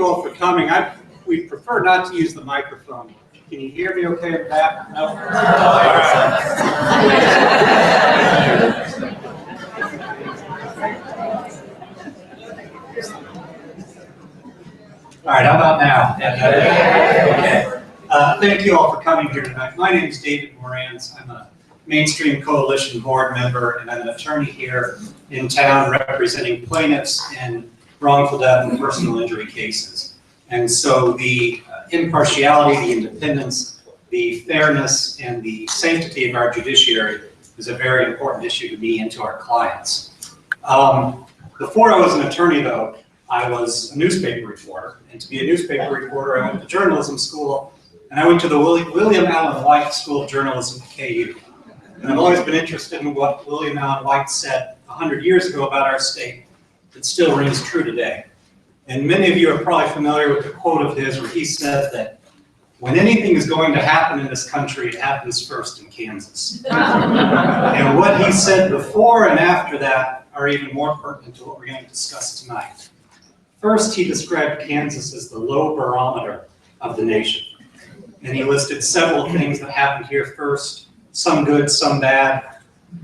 all for coming. We prefer not to use the microphone. Can you hear me okay in the back? No? All right, how about now? Okay. Thank you all for coming here tonight. My name is David Morantz. I'm a Mainstream Coalition board member, and I'm an attorney here in town representing plaintiffs in wrongful death and personal injury cases. And so the impartiality, the independence, the fairness, and the sanctity of our judiciary is a very important issue to me and to our clients. Before I was an attorney, though, I was a newspaper reporter. And to be a newspaper reporter, I went to journalism school, and I went to the William Allen White School of Journalism at KU. And I've always been interested in what William Allen White said 100 years ago about our state. It still rings true today. And many of you are probably familiar with the quote of his where he said that when anything is going to happen in this country, it happens first in Kansas. And what he said before and after that are even more pertinent to what we're going to discuss tonight. First, he described Kansas as the low barometer of the nation. And he listed several things that happened here first, some good, some bad,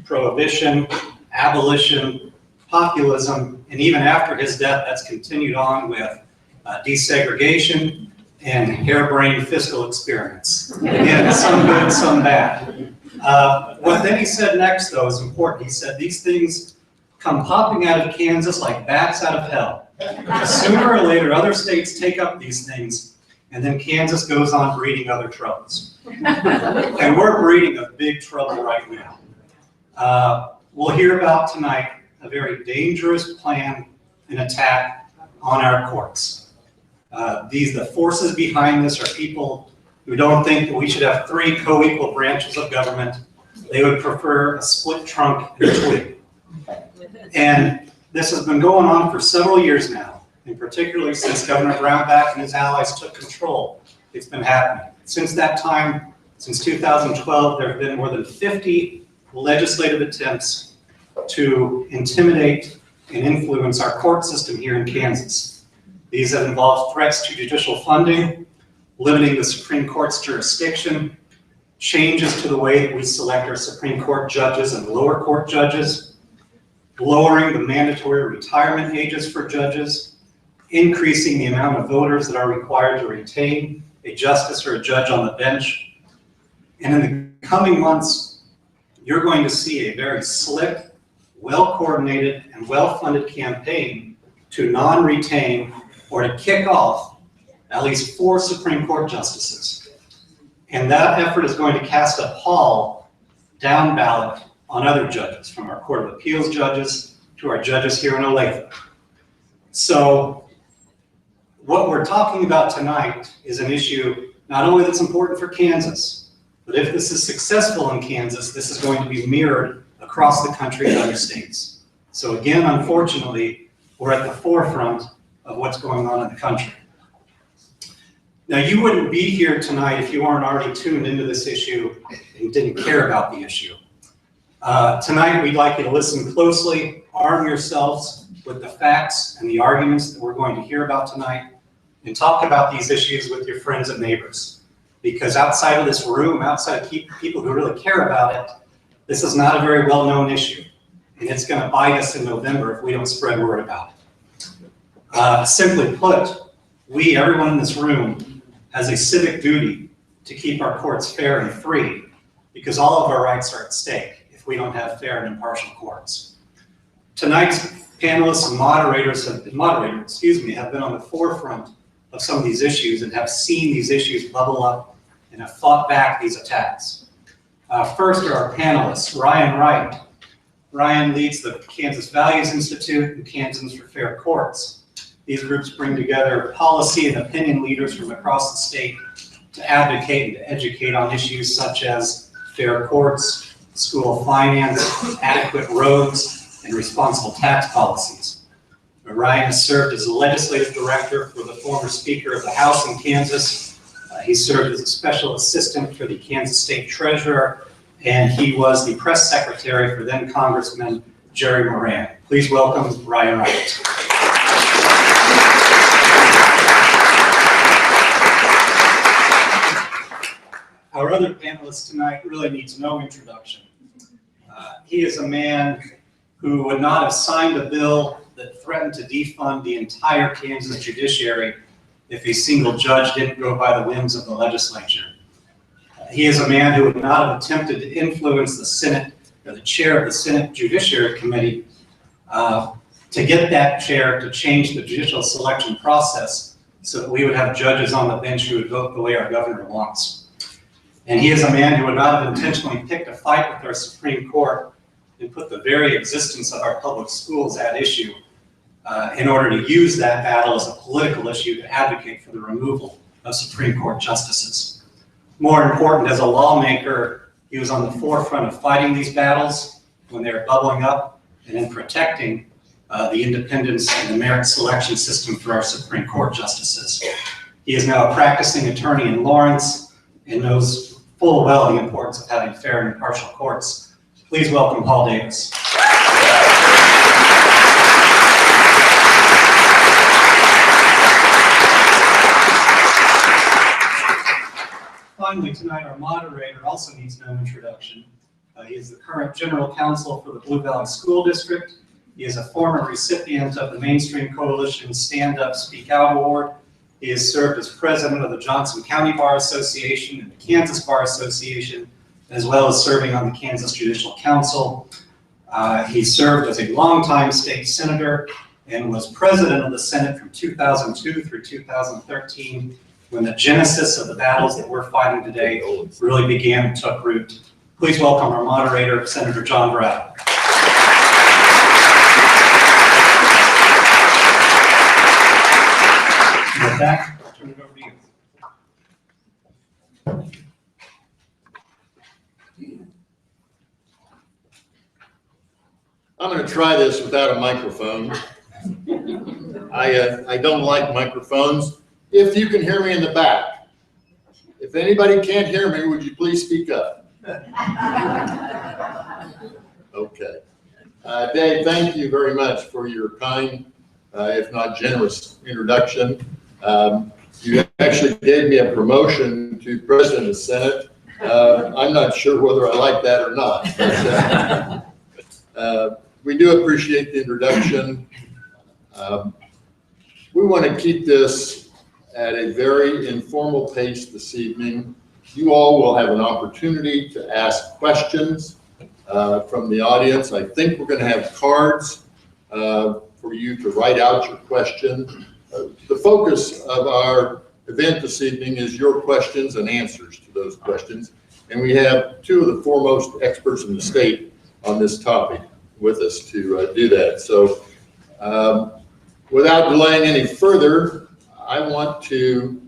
prohibition, abolition, populism, and even after his death, that's continued on with desegregation and harebrained fiscal experiments. Again, some good, some bad. What then he said next, though, is important. He said these things come popping out of Kansas like bats out of hell. Sooner or later, other states take up these things, and then Kansas goes on breeding other troubles. And we're breeding a big trouble right now. We'll hear about tonight a very dangerous plan and attack on our courts. The forces behind this are people who don't think that we should have three co-equal branches of government. They would prefer a split trunk and a twig. And this has been going on for several years now, and particularly since Governor Brownback and his allies took control, it's been happening. Since that time, since 2012, there have been more than 50 legislative attempts to intimidate and influence our court system here in Kansas. These have involved threats to judicial funding, limiting the Supreme Court's jurisdiction, changes to the way that we select our Supreme Court judges and lower court judges, lowering the mandatory retirement ages for judges, increasing the amount of voters that are required to retain a justice or a judge on the bench. And in the coming months, you're going to see a very slick, well-coordinated, and well-funded campaign to non-retain or to kick off at least 4 Supreme Court justices. And that effort is going to cast a pall down ballot on other judges, from our Court of Appeals judges to our judges here in Olathe. So what we're talking about tonight is an issue not only that's important for Kansas, but if this is successful in Kansas, this is going to be mirrored across the country and other states. So again, unfortunately, we're at the forefront of what's going on in the country. Now, you wouldn't be here tonight if you weren't already tuned into this issue and didn't care about the issue. Tonight, we'd like you to listen closely, arm yourselves with the facts and the arguments that we're going to hear about tonight, and talk about these issues with your friends and neighbors. Because outside of this room, outside of people who really care about it, this is not a very well-known issue, and it's going to bite us in November if we don't spread word about it. Simply put, everyone in this room, has a civic duty to keep our courts fair and free, because all of our rights are at stake if we don't have fair and impartial courts. Tonight's panelists and moderators have been on the forefront of some of these issues and have seen these issues bubble up and have fought back these attacks. First are our panelists, Ryan Wright. Ryan leads the Kansas Values Institute and Kansans for Fair Courts. These groups bring together policy and opinion leaders from across the state to advocate and to educate on issues such as fair courts, school finance, adequate roads, and responsible tax policies. Ryan has served as a legislative director for the former Speaker of the House in Kansas. He served as a special assistant for the Kansas State Treasurer, and he was the press secretary for then Congressman Jerry Moran. Please welcome Ryan Wright. other panelists tonight really needs no introduction. He is a man who would not have signed a bill that threatened to defund the entire Kansas judiciary if a single judge didn't go by the whims of the legislature. He is a man who would not have attempted to influence the Senate, or the chair of the Senate Judiciary Committee, to get that chair to change the judicial selection process so that we would have judges on the bench who would vote the way our governor wants. And he is a man who would not have intentionally picked a fight with our Supreme Court and put the very existence of our public schools at issue in order to use that battle as a political issue to advocate for the removal of Supreme Court justices. More important, as a lawmaker, he was on the forefront of fighting these battles when they were bubbling up and in protecting the independence and the merit selection system for our Supreme Court justices. He is now a practicing attorney in Lawrence and knows full well the importance of having fair and impartial courts. Please welcome Paul Davis. Finally, tonight our moderator also needs no introduction. He is the current general counsel for the Blue Valley School District. He is a former recipient of the Mainstream Coalition Stand Up, Speak Out Award. He has served as president of the Johnson County Bar Association and the Kansas Bar Association, as well as serving on the Kansas Judicial Council. He served as a longtime state senator and was president of the Senate from 2002 through 2013, when the genesis of the battles that we're fighting today really began and took root. Please welcome our moderator, Senator John Vratil. With that, I'll turn it over to you. I'm going to try this without a microphone. I don't like microphones. If you can hear me in the back. If anybody can't hear me, would you please speak up? Okay. Dave, thank you very much for your kind, if not generous, introduction. You actually gave me a promotion to President of the Senate. I'm not sure whether I like that or not. But, we do appreciate the introduction. We want to keep this at a very informal pace this evening. You all will have an opportunity to ask questions from the audience. I think we're going to have cards for you to write out your question. The focus of our event this evening is your questions and answers to those questions. And we have two of the foremost experts in the state on this topic with us to do that. So without delaying any further, I want to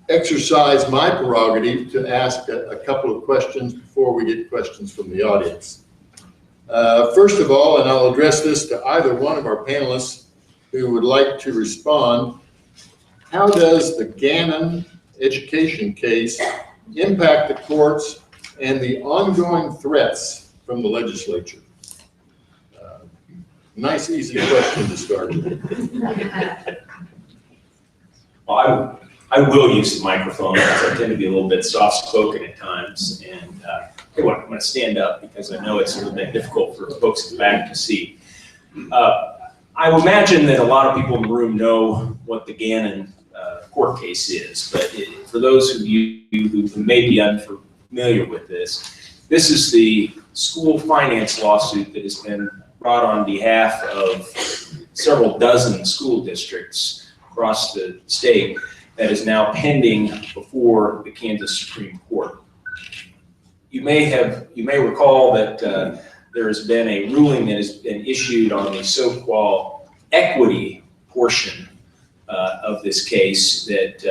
exercise my prerogative to ask a couple of questions before we get questions from the audience. First of all, and I'll address this to either one of our panelists who would like to respond, how does the Gannon education case impact the courts and the ongoing threats from the legislature? Nice, easy question to start with. Well, I will use the microphone because I tend to be a little bit soft-spoken at times, and I'm going to stand up because I know it's a little bit difficult for folks in the back to see. I would imagine that a lot of people in the room know what the Gannon court case is, but for those of you who may be unfamiliar with this, this is the school finance lawsuit that has been brought on behalf of several dozen school districts across the state that is now pending before the Kansas Supreme Court. You may recall that there has been a ruling that has been issued on the so-called equity portion of this case that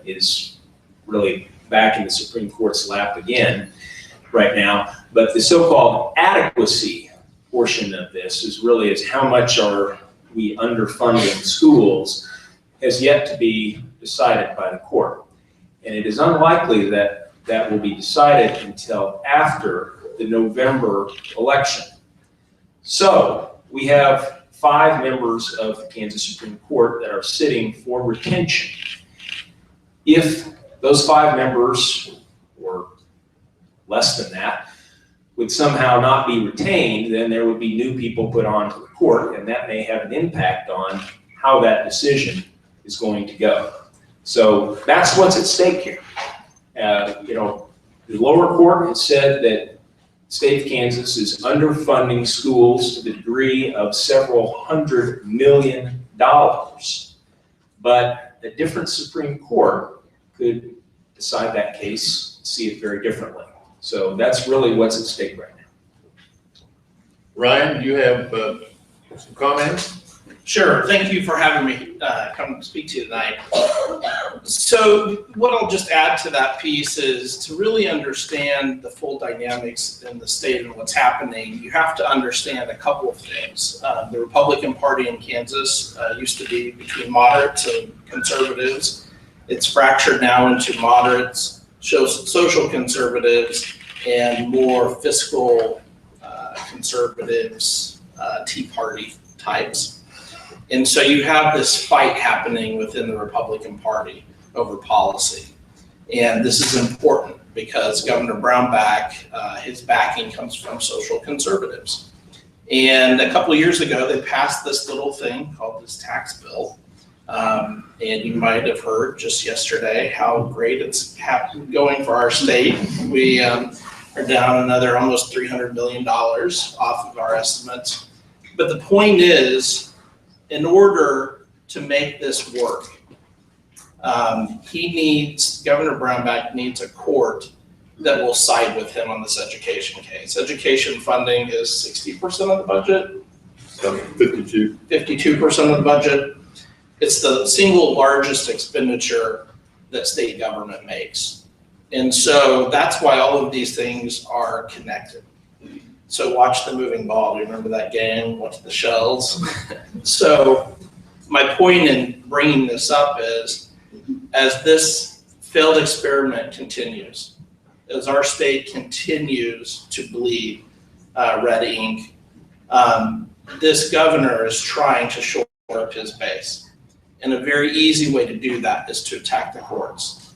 is really back in the Supreme Court's lap again right now. But the so-called adequacy portion of this is how much are we underfunding schools has yet to be decided by the court. And it is unlikely that that will be decided until after the November election. So we have 5 members of the Kansas Supreme Court that are sitting for retention. If those 5 members, or less than that, would somehow not be retained, then there would be new people put onto the court, and that may have an impact on how that decision is going to go. So that's what's at stake here. You know, the lower court has said that the state of Kansas is underfunding schools to the degree of several $100 million. But a different Supreme Court could decide that case, see it very differently. So that's really what's at stake right now. Ryan, do you have some comments? Sure. Thank you for having me come speak to you tonight. So what I'll just add to that piece is to really understand the full dynamics in the state and what's happening, you have to understand a couple of things. The Republican Party in Kansas used to be between moderates and conservatives. It's fractured now into moderates, social conservatives, and more fiscal conservatives, Tea Party types. And so you have this fight happening within the Republican Party over policy. And this is important because Governor Brownback, his backing comes from social conservatives. And a couple of years ago, they passed this little thing called this tax bill. And you might have heard just yesterday how great it's going for our state. We are down another almost $300 million off of our estimates. But the point is, in order to make this work, Governor Brownback needs a court that will side with him on this education case. Education funding is 60% of the budget. 52. 52% of the budget. It's the single largest expenditure that state government makes. And so that's why all of these things are connected. So watch the moving ball. Do you remember that game? Watch the shells. So my point in bringing this up is, as this failed experiment continues, as our state continues to bleed red ink, this governor is trying to shore up his base. And a very easy way to do that is to attack the courts.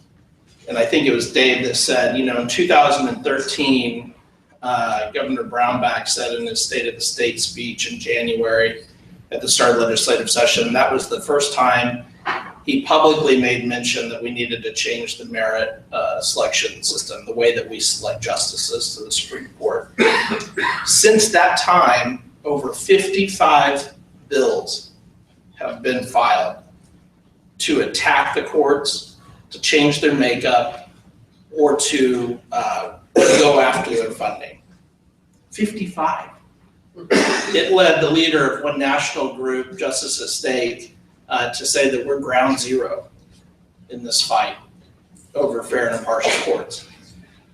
And I think it was Dave that said, you know, in 2013, Governor Brownback said in his State of the State speech in January at the start of legislative session, that was the first time he publicly made mention that we needed to change the merit selection system, the way that we select justices to the Supreme Court. Since that time, over 55 bills have been filed to attack the courts, to change their makeup, or to go after their funding. 55. It led the leader of one national group, Justice at Stake, to say that we're ground zero in this fight over fair and impartial courts.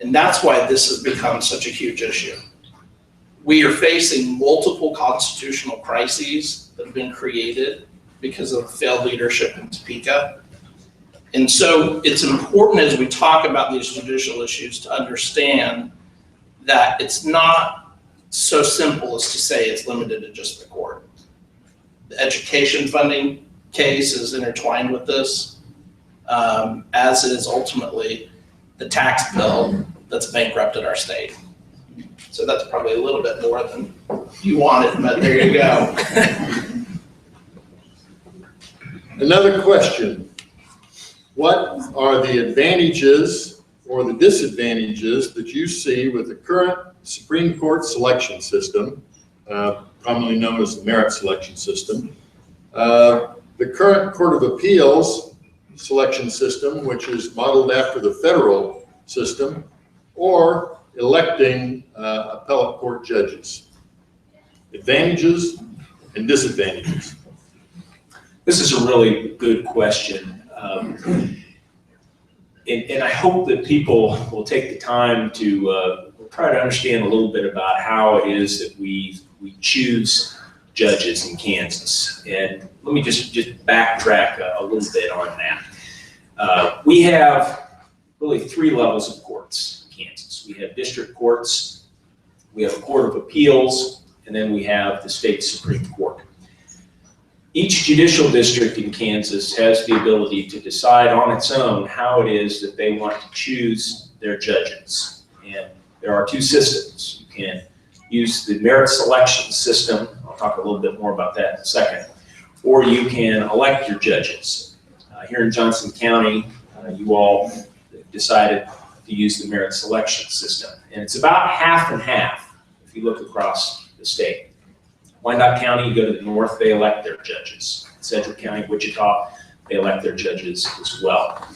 And that's why this has become such a huge issue. We are facing multiple constitutional crises that have been created because of failed leadership in Topeka. And so it's important as we talk about these judicial issues to understand that it's not so simple as to say it's limited to just the court. The education funding case is intertwined with this, as is ultimately the tax bill that's bankrupted our state. So that's probably a little bit more than you wanted, but there you go. Another question. What are the advantages or the disadvantages that you see with the current Supreme Court selection system, commonly known as the merit selection system, the current Court of Appeals selection system, which is modeled after the federal system, or electing appellate court judges? Advantages and disadvantages. This is a really good question. And I hope that people will take the time to try to understand a little bit about how it is that we choose judges in Kansas. And let me just backtrack a little bit on that. We have really 3 levels of courts in Kansas. We have district courts, we have a Court of Appeals, and then we have the state Supreme Court. Each judicial district in Kansas has the ability to decide on its own how it is that they want to choose their judges. And there are two systems. You can use the merit selection system. I'll talk a little bit more about that in a second. Or you can elect your judges. Here in Johnson County, you all decided to use the merit selection system. And it's about half and half if you look across the state. Wyandotte County, you go to the north, they elect their judges. Sedgwick County, Wichita, they elect their judges as well.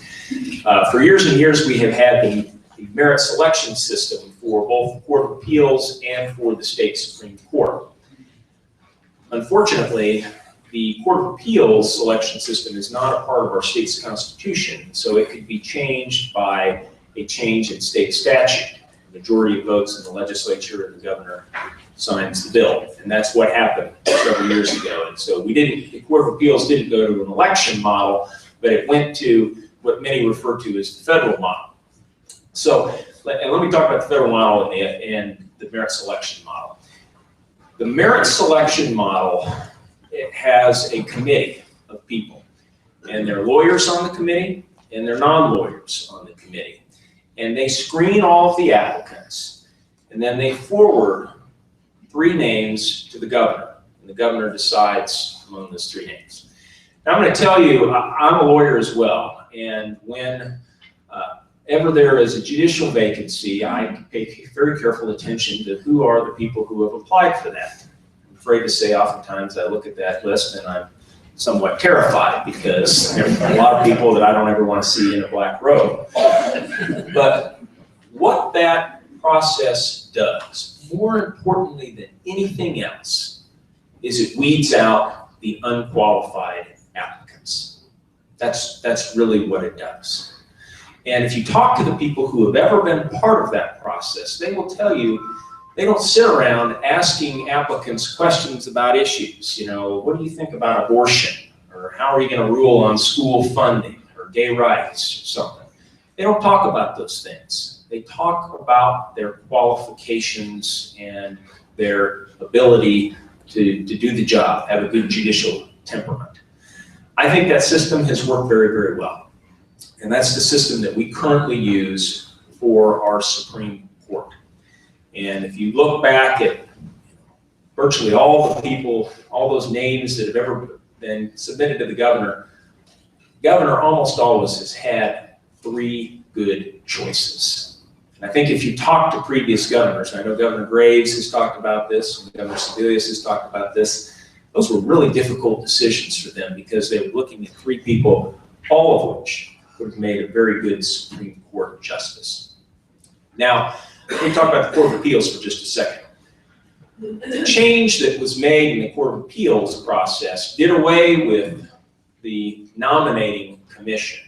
For years and years, we have had the merit selection system for both the Court of Appeals and for the state Supreme Court. Unfortunately, the Court of Appeals selection system is not a part of our state's constitution, so it could be changed by a change in state statute. The majority of votes in the legislature and the governor signs the bill, and that's what happened several years ago. And so the Court of Appeals didn't go to an election model, but it went to what many refer to as the federal model. So, and let me talk about the federal model and the merit selection model. The merit selection model, it has a committee of people, and there are lawyers on the committee and there are non-lawyers on the committee, and they screen all of the applicants, and then they forward 3 names to the governor, and the governor decides among those 3 names. Now I'm going to tell you, I'm a lawyer as well, and when ever there is a judicial vacancy, I pay very careful attention to who are the people who have applied for that. I'm afraid to say oftentimes I look at that list and I'm somewhat terrified because there are a lot of people that I don't ever want to see in a black robe. But what that process does, more importantly than anything else, is it weeds out the unqualified applicants. That's really what it does. And if you talk to the people who have ever been part of that process, they will tell you they don't sit around asking applicants questions about issues. You know, what do you think about abortion? Or how are you going to rule on school funding or gay rights or something? They don't talk about those things. They talk about their qualifications and their ability to do the job, have a good judicial temperament. I think that system has worked very, very well. And that's the system that we currently use for our Supreme Court. And if you look back at virtually all the people, all those names that have ever been submitted to the governor almost always has had 3 good choices. And I think if you talk to previous governors, and I know Governor Graves has talked about this, and Governor Sebelius has talked about this, those were really difficult decisions for them because they were looking at 3 people, all of which would have made a very good Supreme Court justice. Now, let me talk about the Court of Appeals for just a second. The change that was made in the Court of Appeals process did away with the nominating commission,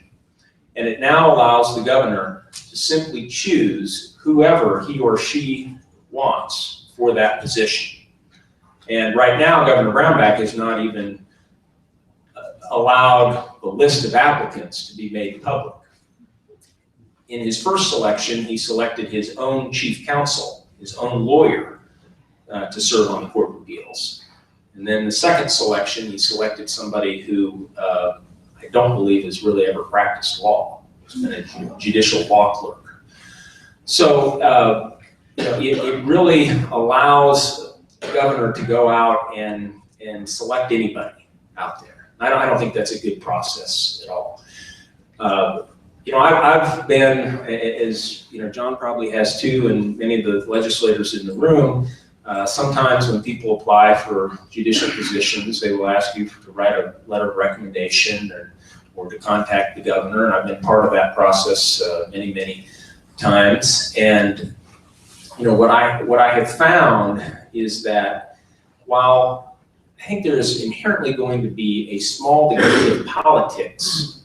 and it now allows the governor to simply choose whoever he or she wants for that position. And right now, Governor Brownback has not even allowed the list of applicants to be made public. In his first selection, he selected his own chief counsel, his own lawyer, to serve on the Court of Appeals. And then the second selection, he selected somebody who I don't believe has really ever practiced law. He's been a judicial law clerk. So it really allows the governor to go out and select anybody out there. I don't think that's a good process at all. I've been, as John probably has too, and many of the legislators in the room, sometimes when people apply for judicial positions, they will ask you to write a letter of recommendation or to contact the governor, and I've been part of that process many, many times. And what I have found is that while I think there is inherently going to be a small degree of politics.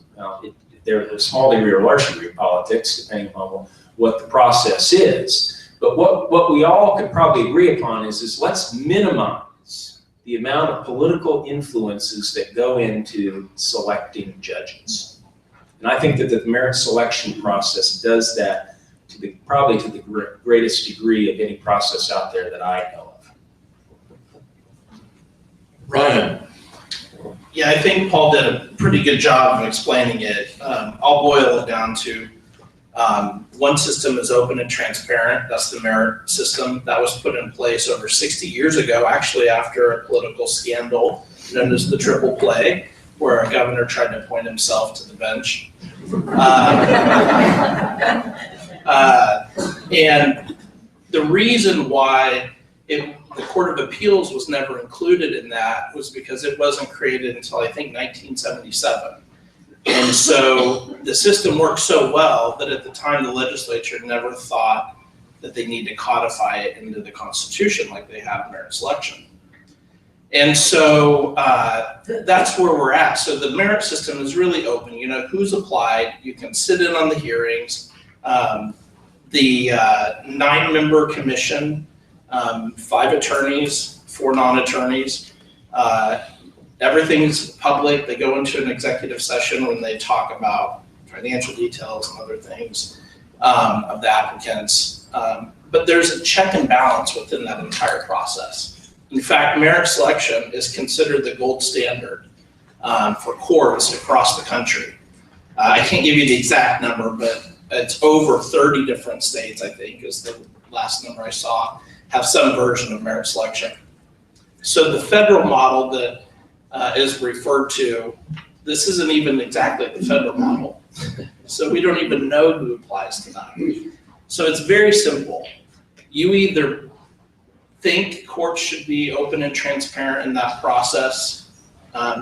There's a small degree or large degree of politics, depending on what the process is. But what we all could probably agree upon is let's minimize the amount of political influences that go into selecting judges. And I think that the merit selection process does that probably to the greatest degree of any process out there that I know of. Ryan. Yeah, I think Paul did a pretty good job of explaining it. I'll boil it down to one system is open and transparent. That's the merit system that was put in place over 60 years ago, actually after a political scandal known as the triple play, where a governor tried to appoint himself to the bench. And the reason why the Court of Appeals was never included in that was because it wasn't created until I think 1977. And so the system worked so well that at the time the legislature never thought that they need to codify it into the Constitution like they have merit selection. And so that's where we're at. So the merit system is really open. You know who's applied. You can sit in on the hearings. The 9-member commission, 5 attorneys, 4 non-attorneys. Everything's public. They go into an executive session when they talk about financial details and other things of the applicants. But there's a check and balance within that entire process. In fact, merit selection is considered the gold standard for courts across the country. I can't give you the exact number, but it's over 30 different states, I think, is the last number I saw, have some version of merit selection. So the federal model that is referred to, this isn't even exactly the federal model. So we don't even know who applies to that. So it's very simple. You either think courts should be open and transparent in that process,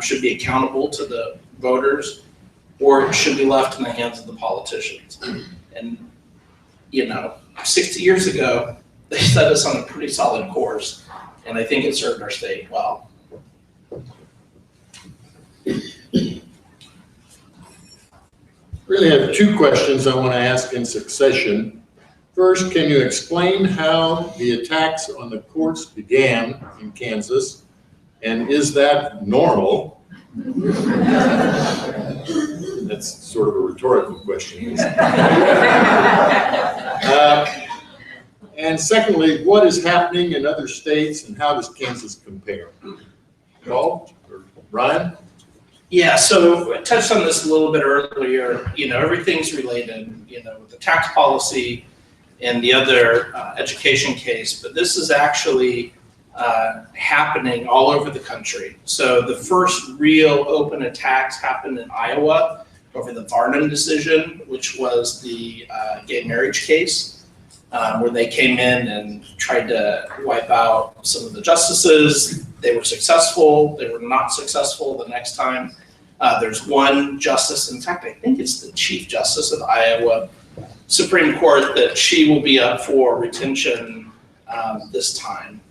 should be accountable to the voters, or it should be left in the hands of the politicians. And, 60 years ago, they set us on a pretty solid course, and I think it served our state well. Really have 2 questions I want to ask in succession. First, can you explain how the attacks on the courts began in Kansas, and is that normal? That's sort of a rhetorical question. And secondly, what is happening in other states, and how does Kansas compare? Paul or Brian? Yeah, so I touched on this a little bit earlier. Everything's related, with the tax policy and the other education case, but this is actually happening all over the country. So the first real open attacks happened in Iowa over the Varnum decision, which was the gay marriage case, where they came in and tried to wipe out some of the justices. They were successful. They were not successful the next time. There's one justice, in fact, I think it's the Chief Justice of Iowa Supreme Court, that she will be up for retention this time.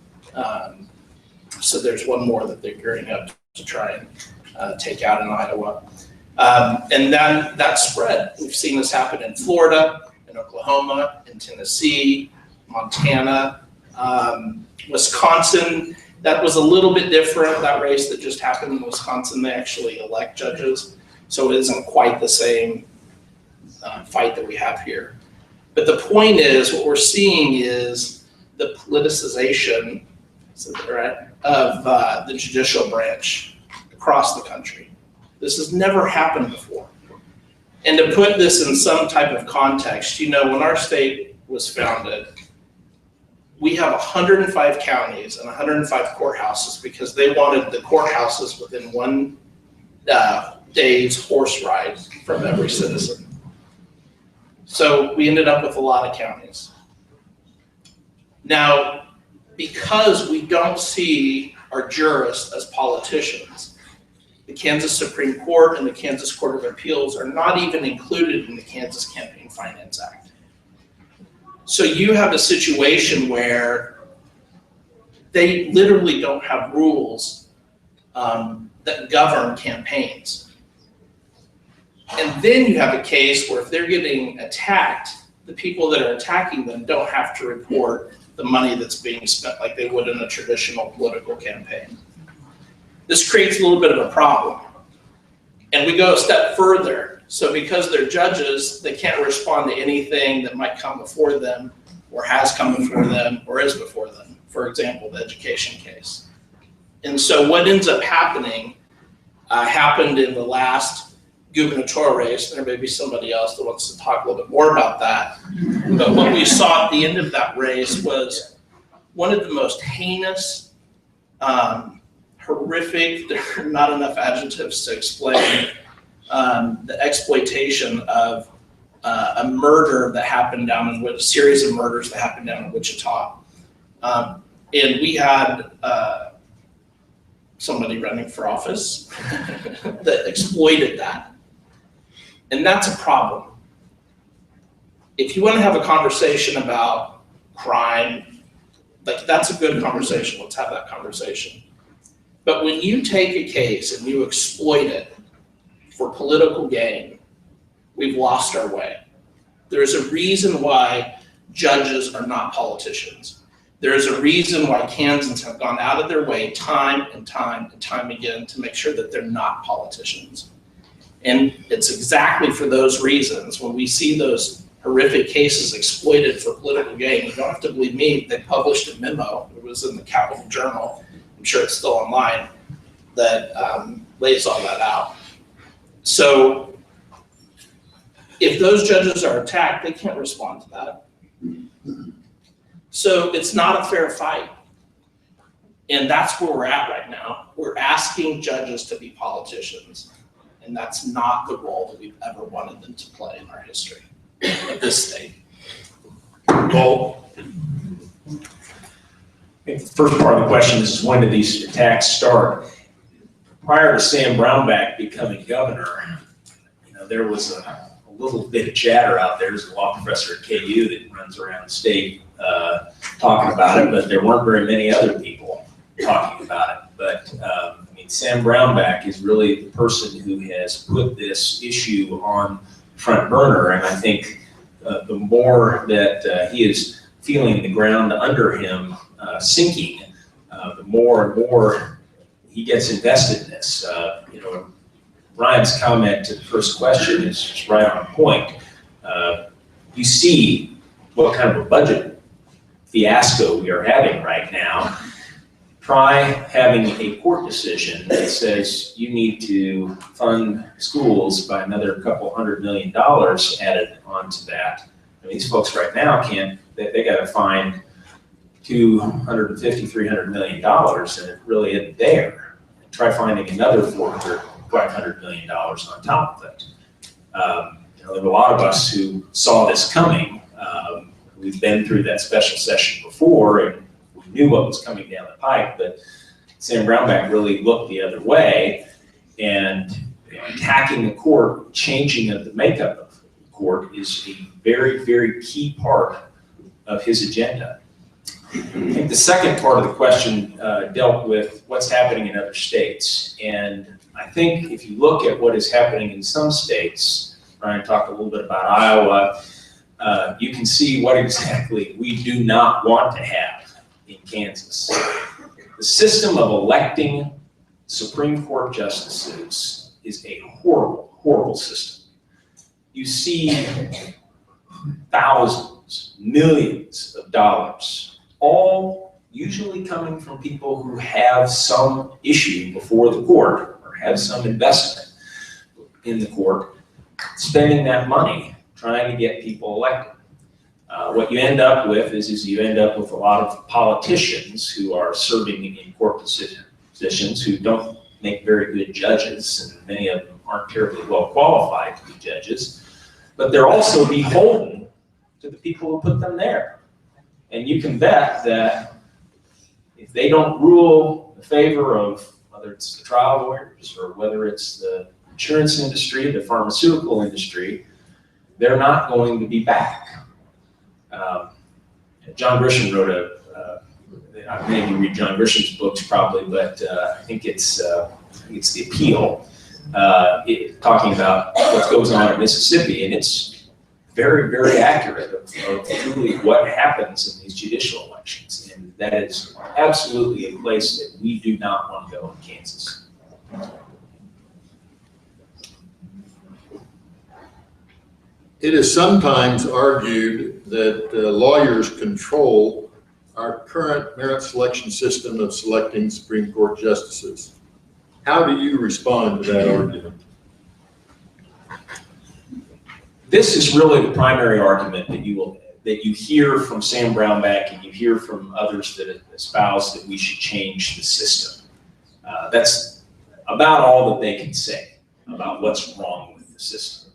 So there's one more that they're gearing up to try and take out in Iowa. And then that spread. We've seen this happen in Florida, in Oklahoma, in Tennessee, Montana, Wisconsin. That was a little bit different. That race that just happened in Wisconsin, they actually elect judges. So it isn't quite the same fight that we have here. But the point is, what we're seeing is the politicization of the judicial branch across the country. This has never happened before. And to put this in some type of context, when our state was founded, we have 105 counties and 105 courthouses because they wanted the courthouses within 1 day's horse ride from every citizen. So we ended up with a lot of counties. Now, because we don't see our jurists as politicians, the Kansas Supreme Court and the Kansas Court of Appeals are not even included in the Kansas Campaign Finance Act. So you have a situation where they literally don't have rules that govern campaigns. And then you have a case where if they're getting attacked, the people that are attacking them don't have to report the money that's being spent like they would in a traditional political campaign. This creates a little bit of a problem. And we go a step further. So because they're judges, they can't respond to anything that might come before them or has come before them or is before them. For example, the education case. And so what ends up happening happened in the last gubernatorial race. There may be somebody else that wants to talk a little bit more about that. But what we saw at the end of that race was one of the most heinous, horrific, there are not enough adjectives to explain the exploitation of a murder that happened a series of murders that happened down in Wichita. And we had somebody running for office that exploited that. And that's a problem. If you want to have a conversation about crime, like that's a good conversation. Let's have that conversation. But when you take a case and you exploit it for political gain, we've lost our way. There's a reason why judges are not politicians. There's a reason why Kansans have gone out of their way time and time and time again to make sure that they're not politicians. And it's exactly for those reasons when we see those horrific cases exploited for political gain. You don't have to believe me. They published a memo. It was in the Capitol Journal. I'm sure it's still online that lays all that out. So if those judges are attacked, they can't respond to that. So it's not a fair fight. And that's where we're at right now. We're asking judges to be politicians. And that's not the role that we've ever wanted them to play in our history of this state. Well, I think the first part of the question is when did these attacks start? Prior to Sam Brownback becoming governor, there was a little bit of chatter out there. There's a law professor at KU that runs around the state talking about it, but there weren't very many other people talking about it. But Sam Brownback is really the person who has put this issue on front burner, and I think the more that he is feeling the ground under him sinking, the more and more he gets invested in this. Ryan's comment to the first question is right on point. You see what kind of a budget fiasco we are having right now. Try having a court decision that says you need to fund schools by another couple $100 million added onto that. These folks right now they got to find $250, $300 million, and it really isn't there. Try finding another $500 million on top of it. There were a lot of us who saw this coming. We've been through that special session before, and we knew what was coming down the pike, but Sam Brownback really looked the other way, and attacking the court, changing of the makeup of the court is a very, very key part of his agenda. I think the second part of the question dealt with what's happening in other states, and I think if you look at what is happening in some states, Ryan talked a little bit about Iowa, you can see what exactly we do not want to have in Kansas. The system of electing Supreme Court justices is a horrible, horrible system. You see thousands, millions of dollars, all usually coming from people who have some issue before the court or have some investment in the court, spending that money trying to get people elected. What you end up with is you end up with a lot of politicians who are serving in court positions who don't make very good judges, and many of them aren't terribly well qualified to be judges, but they're also beholden to the people who put them there. And you can bet that if they don't rule in favor of whether it's the trial lawyers or whether it's the insurance industry, the pharmaceutical industry, they're not going to be back. John Grisham wrote many of you read John Grisham's books probably, but I think it's The Appeal, talking about what goes on in Mississippi, and it's very, very accurate of truly what happens in these judicial elections, and that is absolutely a place that we do not want to go in Kansas. It is sometimes argued that lawyers control our current merit selection system of selecting Supreme Court justices. How do you respond to that argument? This is really the primary argument that you hear from Sam Brownback and you hear from others that espouse that we should change the system. That's about all that they can say about what's wrong with the system.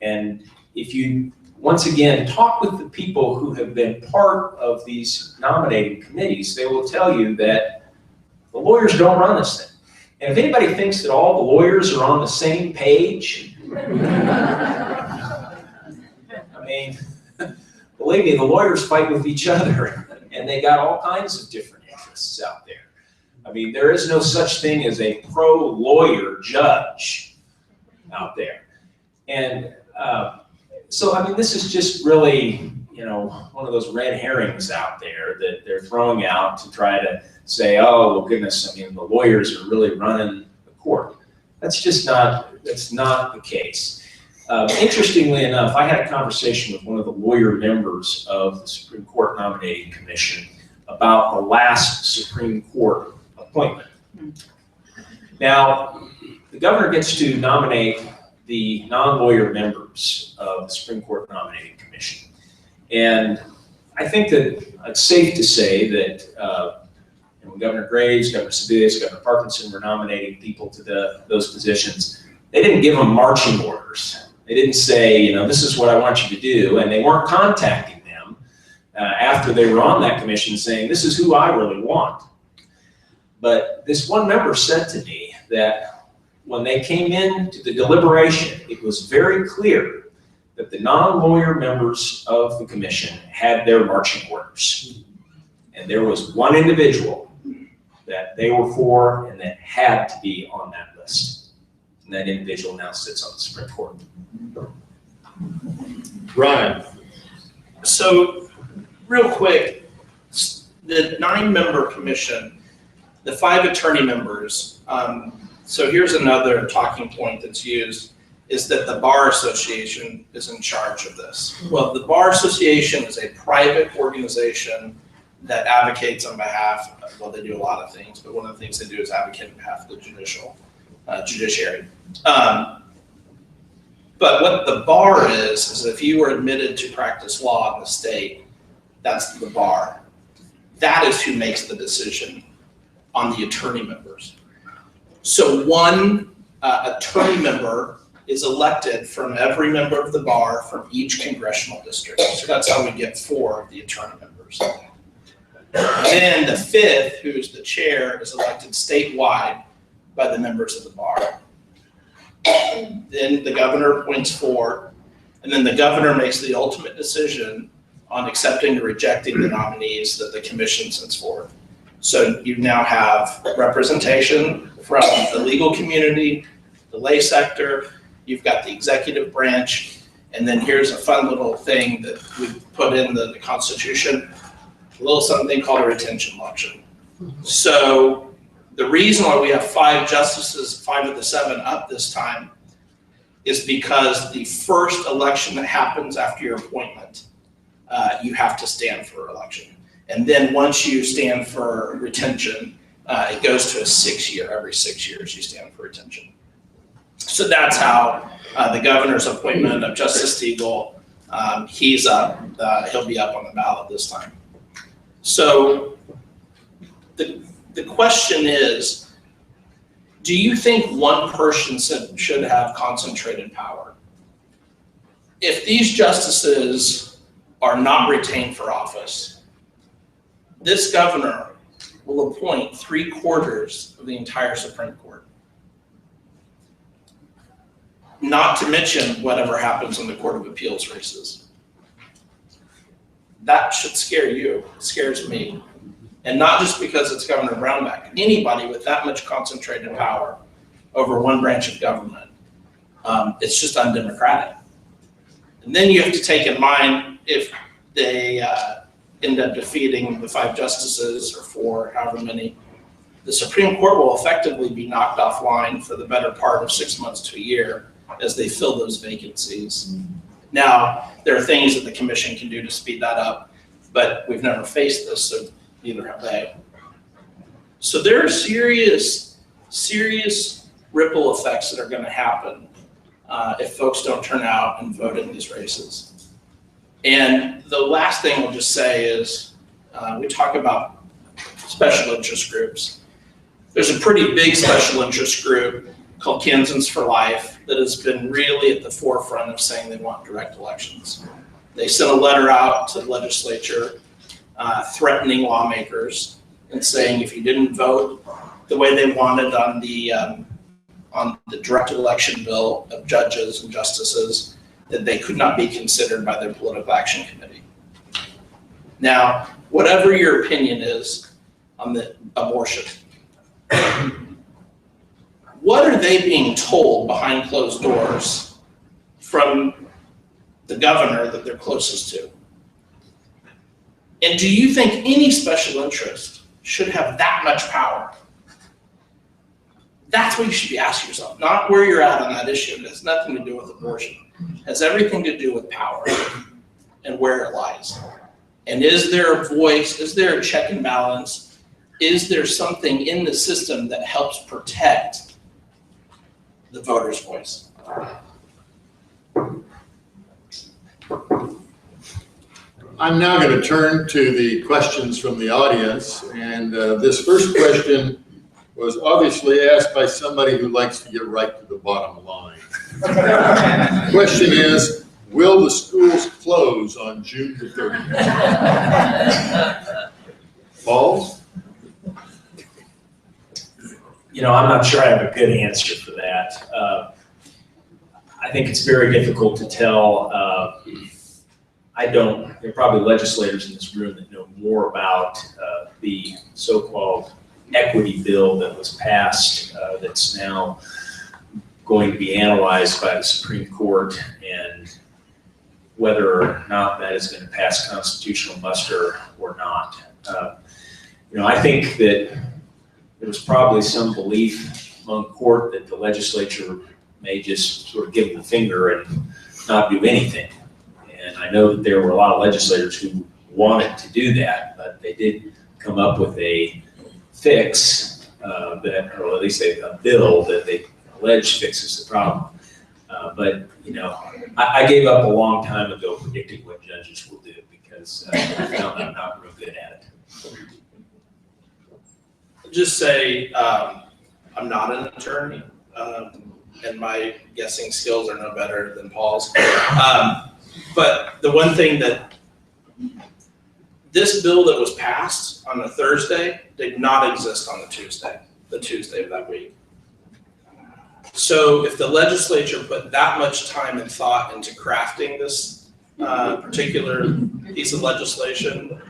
And if you, once again, talk with the people who have been part of these nominating committees, they will tell you that the lawyers don't run this thing. And if anybody thinks that all the lawyers are on the same page, I mean, believe me, the lawyers fight with each other, and they got all kinds of different interests out there. I mean, there is no such thing as a pro-lawyer judge out there. And so, I mean, this is just really, you know, one of those red herrings out there that they're throwing out to try to say, oh, well, goodness, I mean, the lawyers are really running the court. That's just not, that's not the case. Interestingly enough, I had a conversation with one of the lawyer members of the Supreme Court Nominating Commission about the last Supreme Court appointment. Now, the governor gets to nominate the non-lawyer members of the Supreme Court Nominating Commission. And I think that it's safe to say that when Governor Graves, Governor Sebelius, Governor Parkinson were nominating people to those positions, they didn't give them marching orders. They didn't say, you know, this is what I want you to do, and they weren't contacting them after they were on that commission saying, this is who I really want. But this one member said to me that when they came into the deliberation, it was very clear that the non-lawyer members of the commission had their marching orders. And there was one individual that they were for and that had to be on that list. And that individual now sits on the Supreme Court. Ryan. So, real quick, the 9-member commission, the 5 attorney members, so here's another talking point that's used, is that the Bar Association is in charge of this. Well, the Bar Association is a private organization that advocates on behalf, well, they do a lot of things, but one of the things they do is advocate on behalf of the judiciary. But what the bar is if you were admitted to practice law in the state, that's the bar. That is who makes the decision on the attorney members. So one attorney member is elected from every member of the bar from each congressional district. So that's how we get 4 of the attorney members. Then the 5th, who's the chair, is elected statewide by the members of the bar. Then the governor appoints 4, and then the governor makes the ultimate decision on accepting or rejecting the nominees that the commission sends forward. So you now have representation from the legal community, the lay sector, you've got the executive branch, and then here's a fun little thing that we put in the Constitution, a little something called a retention election. So the reason why we have 5 justices, 5 of the 7 up this time, is because the first election that happens after your appointment, you have to stand for election. And then once you stand for retention, it goes to a 6-year. Every 6 years you stand for retention. So that's how the governor's appointment of Justice Stegall, he's up. He'll be up on the ballot this time. So the question is, do you think one person should have concentrated power? If these justices are not retained for office, this governor will appoint 3/4 of the entire Supreme Court. Not to mention whatever happens in the Court of Appeals races. That should scare you. It scares me. And not just because it's Governor Brownback. Anybody with that much concentrated power over one branch of government, it's just undemocratic. And then you have to take in mind if they end up defeating the 5 justices or 4, however many, the Supreme Court will effectively be knocked offline for the better part of 6 months to a year as they fill those vacancies. Now, there are things that the commission can do to speed that up, but we've never faced this, so neither have they. So there are serious serious ripple effects that are going to happen if folks don't turn out and vote in these races. And the last thing I'll just say is we talk about special interest groups. There's a pretty big special interest group called Kansans for Life that has been really at the forefront of saying they want direct elections. They sent a letter out to the legislature threatening lawmakers and saying if you didn't vote the way they wanted on the direct election bill of judges and justices, that they could not be considered by their political action committee. Now, whatever your opinion is on the abortion, what are they being told behind closed doors from the governor that they're closest to? And do you think any special interest should have that much power? That's what you should be asking yourself, not where you're at on that issue. It has nothing to do with abortion. It has everything to do with power and where it lies. And is there a voice? Is there a check and balance? Is there something in the system that helps protect the voter's voice? I'm now going to turn to the questions from the audience, and this first question was obviously asked by somebody who likes to get right to the bottom line. The question is, will the schools close on June the 30th? Paul? You know, I'm not sure I have a good answer for that. I think it's very difficult to tell. There are probably legislators in this room that know more about the so-called equity bill that was passed that's now going to be analyzed by the Supreme Court, and whether or not that is going to pass constitutional muster or not. You know, I think that there was probably some belief among court that the legislature may just sort of give the finger and not do anything. And I know that there were a lot of legislators who wanted to do that, but they did come up with a fix, or at least a bill that they allege fixes the problem. But, you know, I gave up a long time ago predicting what judges will do because I found I'm not real good at it. Just say I'm not an attorney, and my guessing skills are no better than Paul's. But the one thing that this bill that was passed on a Thursday did not exist on the Tuesday of that week. So if the legislature put that much time and thought into crafting this particular piece of legislation,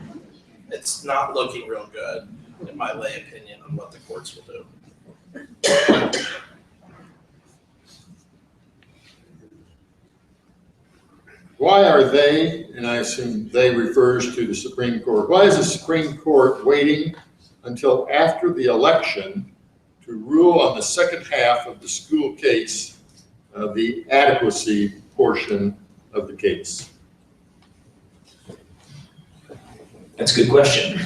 it's not looking real good, in my lay opinion, on what the courts will do. Why are they, and I assume they refers to the Supreme Court, why is the Supreme Court waiting until after the election to rule on the second half of the school case, the adequacy portion of the case? That's a good question.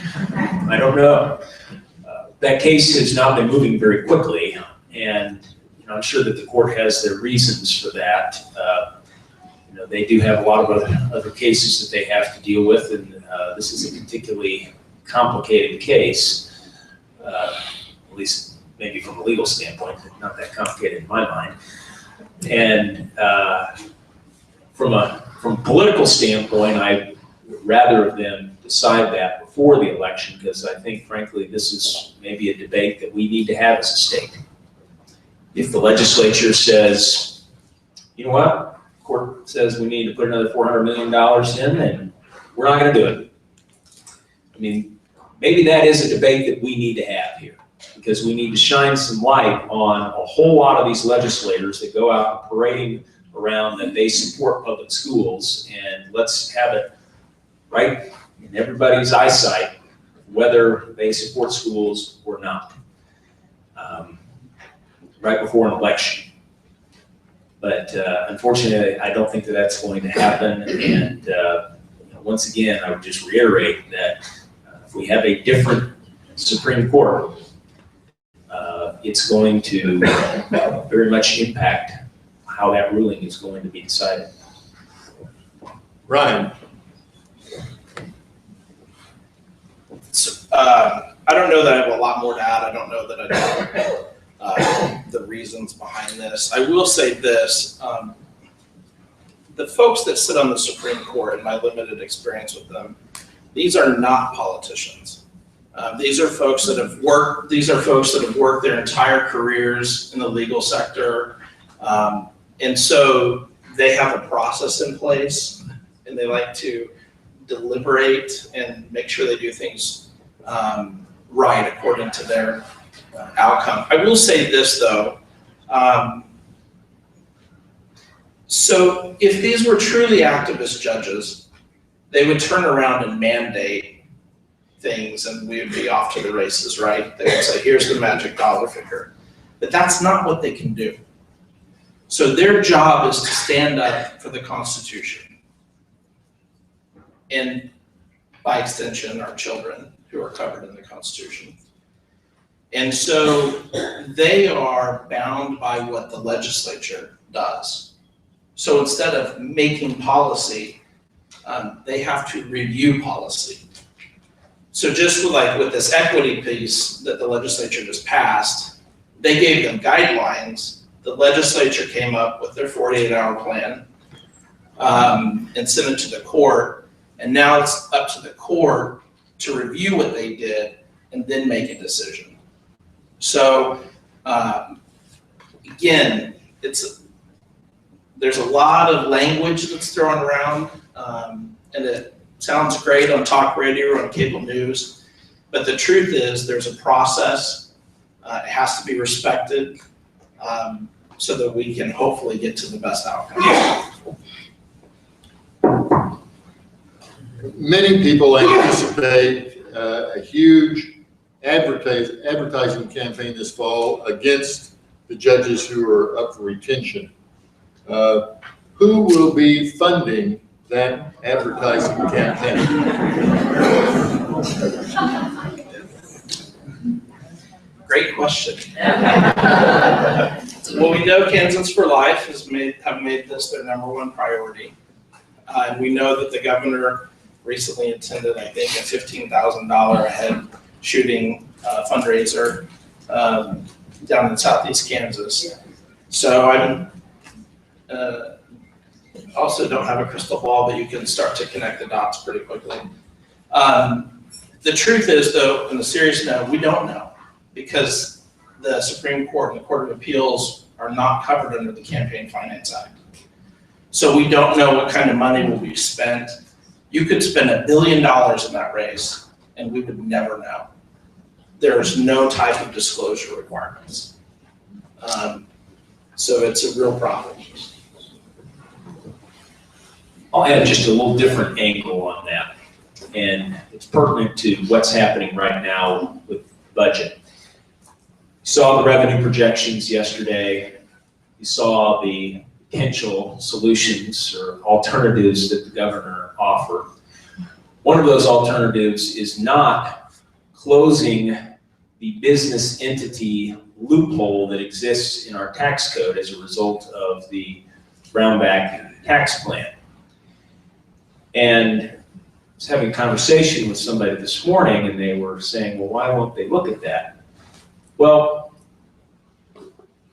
I don't know. That case has not been moving very quickly, and you know, I'm sure that the court has their reasons for that. You know, they do have a lot of other cases that they have to deal with, and this is a particularly complicated case, at least maybe from a legal standpoint, but not that complicated in my mind. And from a political standpoint, I would rather them decide that before the election, because I think, frankly, this is maybe a debate that we need to have as a state. If the legislature says, you know what, court says we need to put another $400 million in, and we're not going to do it. I mean, maybe that is a debate that we need to have here, because we need to shine some light on a whole lot of these legislators that go out parading around that they support public schools, and let's have it right in everybody's eyesight whether they support schools or not, right before an election. But unfortunately, I don't think that that's going to happen. And once again, I would just reiterate that if we have a different Supreme Court, it's going to very much impact how that ruling is going to be decided. Ryan. So, I don't know that I have a lot more to add. I don't know that I know the reasons behind this. I will say this. The folks that sit on the Supreme Court, in my limited experience with them, these are not politicians. These are folks that have worked. These are folks that have worked their entire careers in the legal sector, and so they have a process in place, and they like to deliberate and make sure they do things right according to their outcome. I will say this though. So if these were truly activist judges, they would turn around and mandate things and we would be off to the races, right? They would say, here's the magic dollar figure. But that's not what they can do. So their job is to stand up for the Constitution. And by extension, our children who are covered in the Constitution. And so they are bound by what the legislature does. So instead of making policy, they have to review policy. So just with this equity piece that the legislature just passed, they gave them guidelines. The legislature came up with their 48-hour plan and sent it to the court. And now it's up to the court to review what they did and then make a decision. So again, there's a lot of language that's thrown around, and it sounds great on talk radio or on cable news, but the truth is there's a process. It has to be respected so that we can hopefully get to the best outcome. Many people anticipate a huge advertising campaign this fall against the judges who are up for retention. Who will be funding that advertising campaign? Great question. Well, we know Kansans for Life have made this their #1 priority. And we know that the governor recently attended, I think, a $15,000 a head shooting fundraiser down in southeast Kansas. So I'm also don't have a crystal ball, but you can start to connect the dots pretty quickly. The truth is, though, on the serious note, we don't know because the Supreme Court and the Court of Appeals are not covered under the Campaign Finance Act. So we don't know what kind of money will be spent. You could spend $1 billion in that race, and we would never know. There's no type of disclosure requirements. So it's a real problem. I'll add just a little different angle on that, and it's pertinent to what's happening right now with the budget. You saw the revenue projections yesterday. You saw the potential solutions or alternatives that the governor offered. One of those alternatives is not closing the business entity loophole that exists in our tax code as a result of the Brownback tax plan. And I was having a conversation with somebody this morning and they were saying, well, why won't they look at that? Well,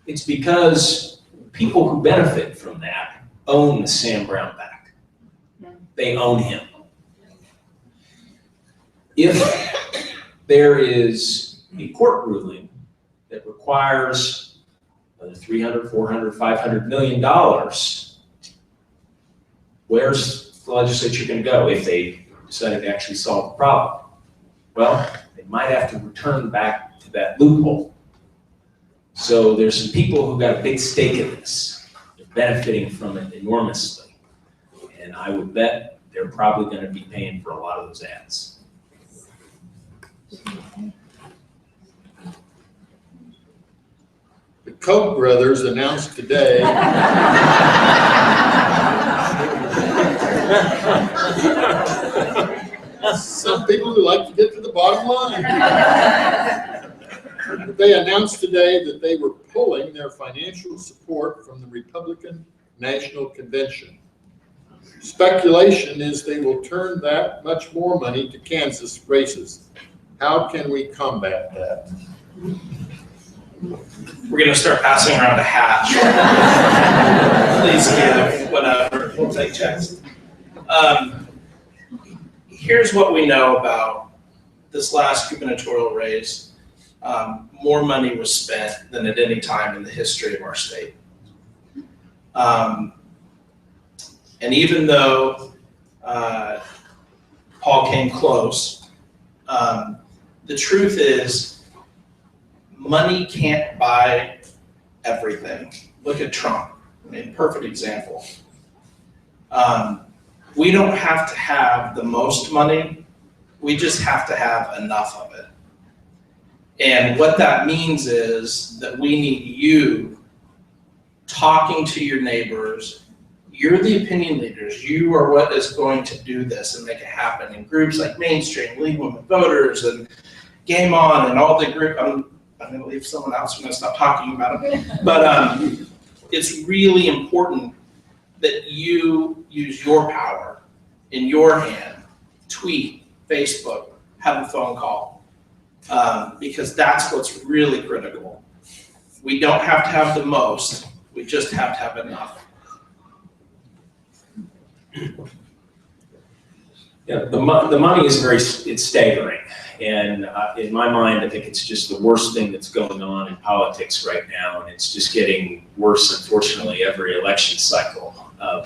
it's because people who benefit from that own Sam Brownback. They own him. If there is a court ruling that requires $300, $400, $500 million, where's the legislature going to go if they decided to actually solve the problem? Well, they might have to return back to that loophole. So there's some people who got a big stake in this. They're benefiting from it enormously. And I would bet they're probably going to be paying for a lot of those ads. The Koch brothers announced today some people who like to get to the bottom line. They announced today that they were pulling their financial support from the Republican National Convention. Speculation is they will turn that much more money to Kansas races. How can we combat that? We're gonna start passing around a hat. Please give, whatever, we'll take checks. Here's what we know about this last gubernatorial race. More money was spent than at any time in the history of our state. And even though Paul came close, the truth is money can't buy everything. Look at Trump, I mean, perfect example. We don't have to have the most money, we just have to have enough of it. And what that means is that we need you talking to your neighbors. You're the opinion leaders. You are what is going to do this and make it happen. And groups like Mainstream, League Women Voters, and Game On, and all the group. I'm going to leave someone else. I'm going to stop talking about them. But it's really important that you use your power in your hand. Tweet, Facebook, have a phone call, because that's what's really critical. We don't have to have the most. We just have to have enough. Yeah, the money is it's staggering. And in my mind, I think it's just the worst thing that's going on in politics right now. And it's just getting worse, unfortunately, every election cycle.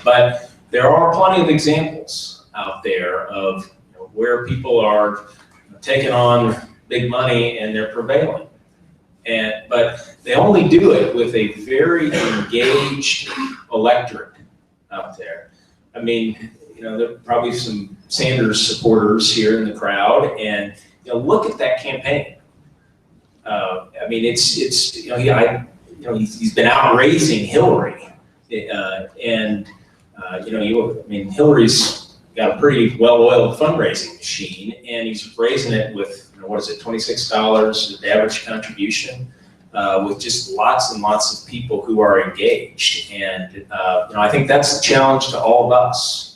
But there are plenty of examples out there of where people are taking on big money and they're prevailing. But they only do it with a very engaged electorate out there. I mean, there are probably some Sanders supporters here in the crowd, and look at that campaign. I mean, he's been out raising Hillary, Hillary's got a pretty well-oiled fundraising machine, and he's raising it with $26 the average contribution, with just lots and lots of people who are engaged. And I think that's the challenge to all of us.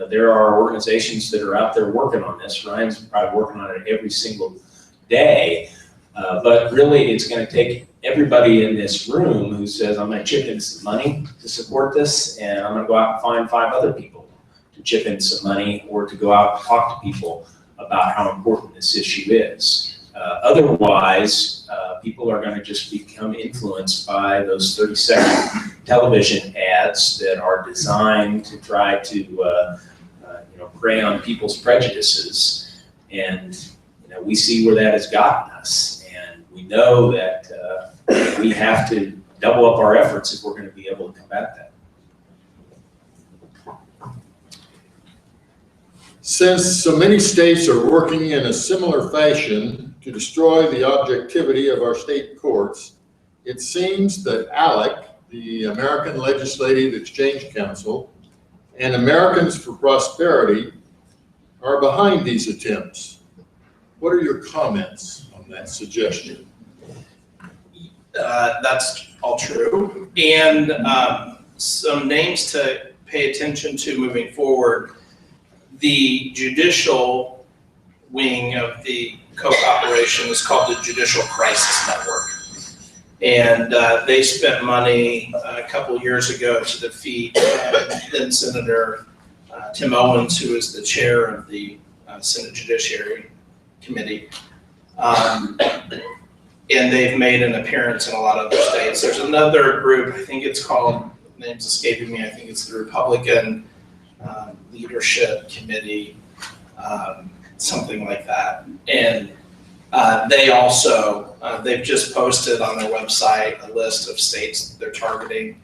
There are organizations that are out there working on this. Ryan's probably working on it every single day. But really, it's going to take everybody in this room who says, I'm going to chip in some money to support this, and I'm going to go out and find 5 other people to chip in some money, or to go out and talk to people about how important this issue is. Otherwise, people are going to just become influenced by those 30-second television ads that are designed to try to prey on people's prejudices. And we see where that has gotten us. And we know that we have to double up our efforts if we're going to be able to combat that. Since so many states are working in a similar fashion to destroy the objectivity of our state courts, it seems that ALEC, the American Legislative Exchange Council, and Americans for Prosperity are behind these attempts. What are your comments on that suggestion? That's all true. And some names to pay attention to moving forward. The judicial wing of the Koch operation is called the Judicial Crisis Network. And they spent money a couple of years ago to defeat then Senator Tim Owens, who is the chair of the Senate Judiciary Committee. And they've made an appearance in a lot of other states. There's another group, I think it's called, name's escaping me, I think it's the Republican Leadership Committee, something like that. And they also, they've just posted on their website a list of states they're targeting.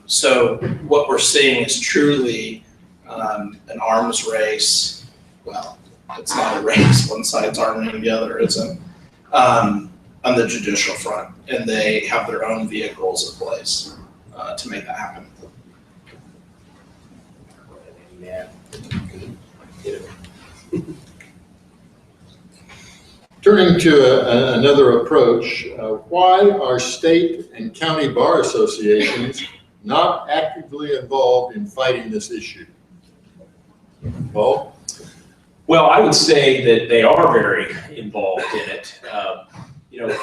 So what we're seeing is truly an arms race. Well, it's not a race, one side's arming the other isn't, on the judicial front. And they have their own vehicles in place to make that happen. To Turning to another approach, why are state and county bar associations not actively involved in fighting this issue? Paul? Well, I would say that they are very involved in it. You know,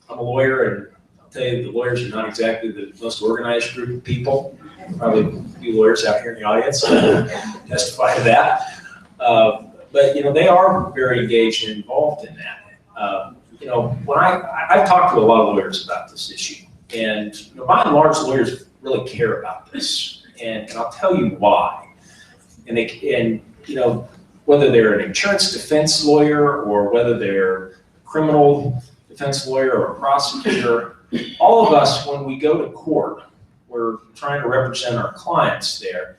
I'm a lawyer, and I'll tell you, the lawyers are not exactly the most organized group of people. Probably a few lawyers out here in the audience testify to that. But, you know, they are very engaged and involved in that. You know, when I've talked to a lot of lawyers about this issue, and, you know, by and large, lawyers really care about this, and I'll tell you why. And you know, whether they're an insurance defense lawyer or whether they're a criminal defense lawyer or a prosecutor, all of us, when we go to court, we're trying to represent our clients there.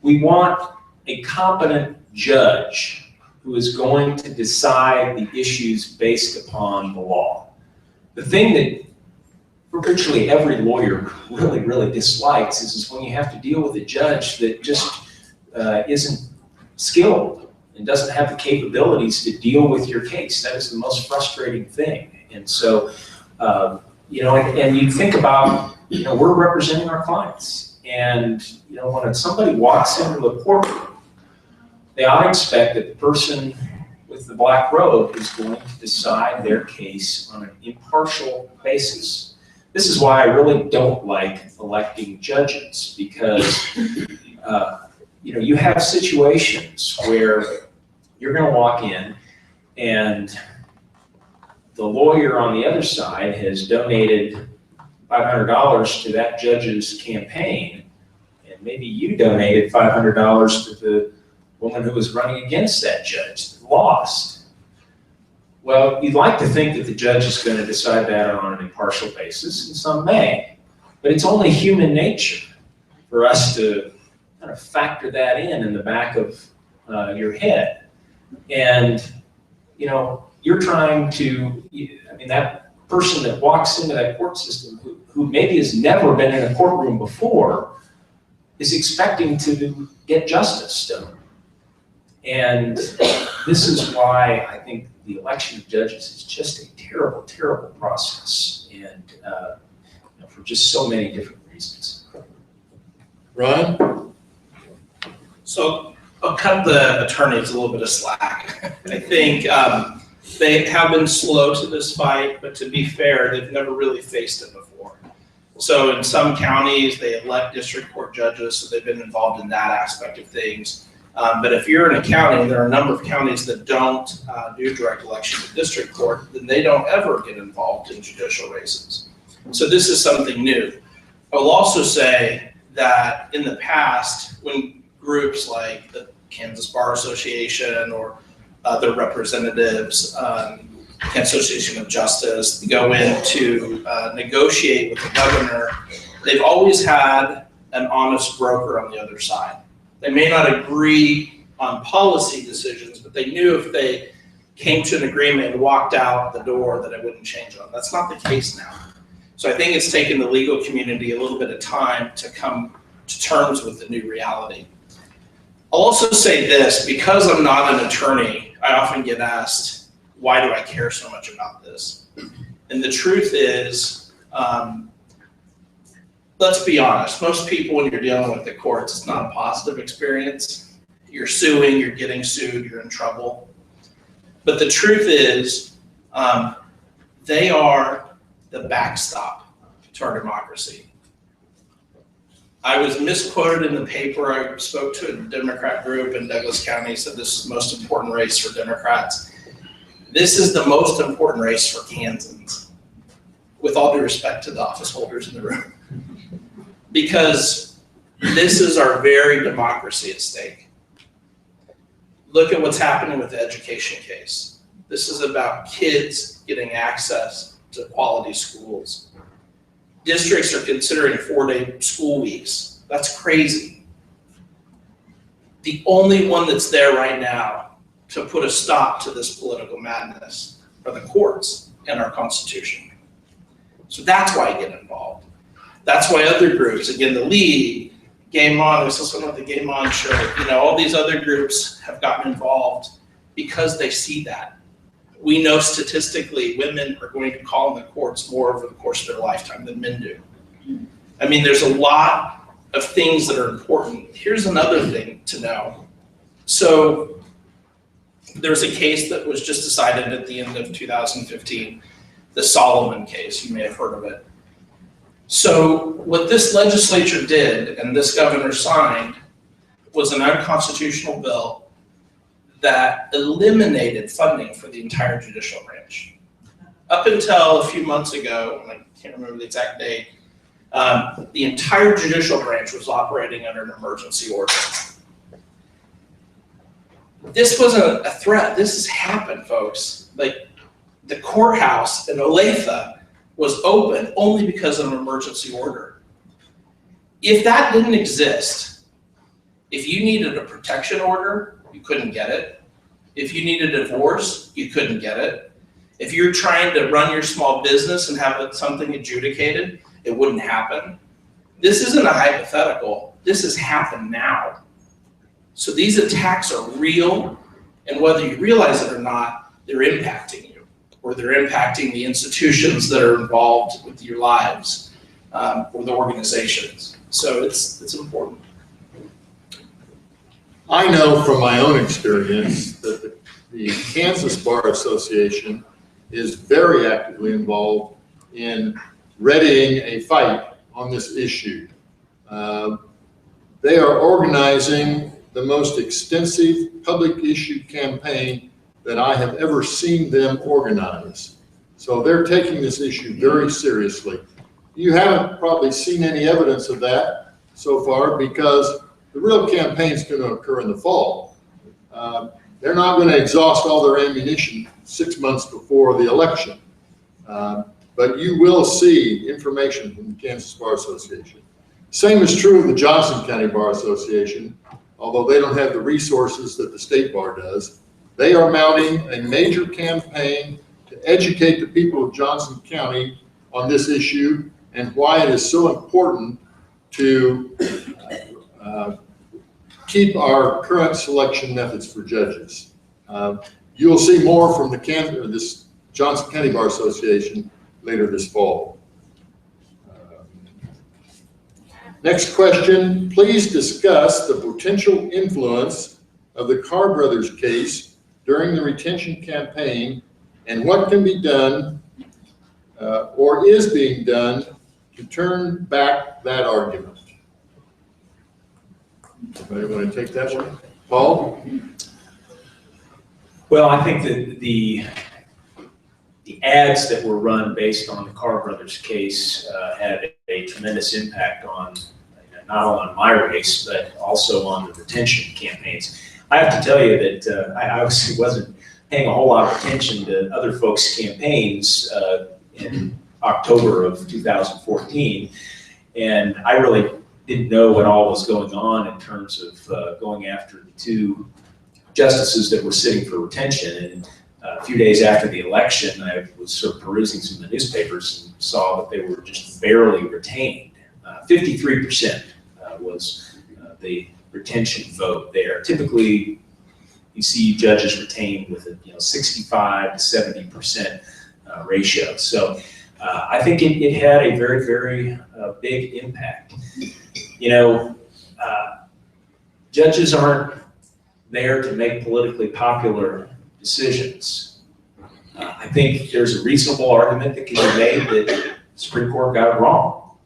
We want a competent judge who is going to decide the issues based upon the law. The thing that virtually every lawyer really, really dislikes is when you have to deal with a judge that just isn't skilled and doesn't have the capabilities to deal with your case. That is the most frustrating thing. And so, you know, and you think about, you know, we're representing our clients. And, you know, when somebody walks into a courtroom, they ought to expect that the person with the black robe is going to decide their case on an impartial basis. This is why I really don't like electing judges, because you know, you have situations where you're going to walk in and the lawyer on the other side has donated $500 to that judge's campaign, and maybe you donated $500 to the woman who was running against that judge that lost. Well, you'd like to think that the judge is going to decide that on an impartial basis, and some may, but it's only human nature for us to kind of factor that in the back of your head. And, you know, you're trying to, I mean, that person that walks into that court system who maybe has never been in a courtroom before is expecting to get justice done. And this is why I think the election of judges is just a terrible, terrible process, and you know, for just so many different reasons. Ron? So I'll cut the attorneys a little bit of slack. I think they have been slow to this fight, but to be fair, they've never really faced it before. So in some counties, they elect district court judges, so they've been involved in that aspect of things. But if you're in a county, and there are a number of counties that don't do direct election to district court, then they don't ever get involved in judicial races. So this is something new. I will also say that in the past, when groups like the Kansas Bar Association or other representatives, Kansas Association of Justice, go in to negotiate with the governor, they've always had an honest broker on the other side. They may not agree on policy decisions, but they knew if they came to an agreement and walked out the door that it wouldn't change on. That's not the case now. So I think it's taken the legal community a little bit of time to come to terms with the new reality. I'll also say this, because I'm not an attorney, I often get asked, why do I care so much about this? And the truth is, let's be honest, most people when you're dealing with the courts, it's not a positive experience. You're suing, you're getting sued, you're in trouble. But the truth is, they are the backstop to our democracy. I was misquoted in the paper. I spoke to a Democrat group in Douglas County, said this is the most important race for Democrats. This is the most important race for Kansans, with all due respect to the office holders in the room. Because this is our very democracy at stake. Look at what's happening with the education case. This is about kids getting access to quality schools. Districts are considering 4-day school weeks. That's crazy. The only one that's there right now to put a stop to this political madness are the courts and our Constitution. So that's why I get involved. That's why other groups, again, the League, Game On, we saw someone at the Game On show, you know, all these other groups have gotten involved because they see that. We know statistically women are going to call in the courts more over the course of their lifetime than men do. I mean, there's a lot of things that are important. Here's another thing to know. So there's a case that was just decided at the end of 2015, the Solomon case. You may have heard of it. So what this legislature did and this governor signed was an unconstitutional bill that eliminated funding for the entire judicial branch. Up until a few months ago, I can't remember the exact date, the entire judicial branch was operating under an emergency order. This wasn't a threat. This has happened, folks. Like, the courthouse in Olathe was open only because of an emergency order. If that didn't exist, if you needed a protection order, you couldn't get it. If you needed a divorce, you couldn't get it. If you're trying to run your small business and have something adjudicated, it wouldn't happen. This isn't a hypothetical. This has happened now. So these attacks are real, and whether you realize it or not, they're impacting you, or they're impacting the institutions that are involved with your lives, or the organizations. So it's important. I know from my own experience that the Kansas Bar Association is very actively involved in readying a fight on this issue. They are organizing the most extensive public issue campaign that I have ever seen them organize. So they're taking this issue very seriously. You haven't probably seen any evidence of that so far because the real campaign is going to occur in the fall. They're not going to exhaust all their ammunition 6 months before the election. But you will see information from the Kansas Bar Association. Same is true of the Johnson County Bar Association, although they don't have the resources that the state bar does. They are mounting a major campaign to educate the people of Johnson County on this issue and why it is so important to keep our current selection methods for judges. You'll see more from this Johnson County Bar Association later this fall. Next question, please discuss the potential influence of the Carr brothers case during the retention campaign and what can be done or is being done to turn back that argument. Anybody want to take that one? Paul? Well, I think that the ads that were run based on the Carr brothers case had a tremendous impact on, not only on my race, but also on the retention campaigns. I have to tell you that I obviously wasn't paying a whole lot of attention to other folks' campaigns in October of 2014, and I really didn't know what all was going on in terms of going after the two justices that were sitting for retention. And a few days after the election, I was sort of perusing some of the newspapers and saw that they were just barely retained. 53% was the retention vote there. Typically, you see judges retained with a 65 to 70% ratio. So I think it had a very, very big impact. Judges aren't there to make politically popular decisions. I think there's a reasonable argument that can be made that the Supreme Court got it wrong.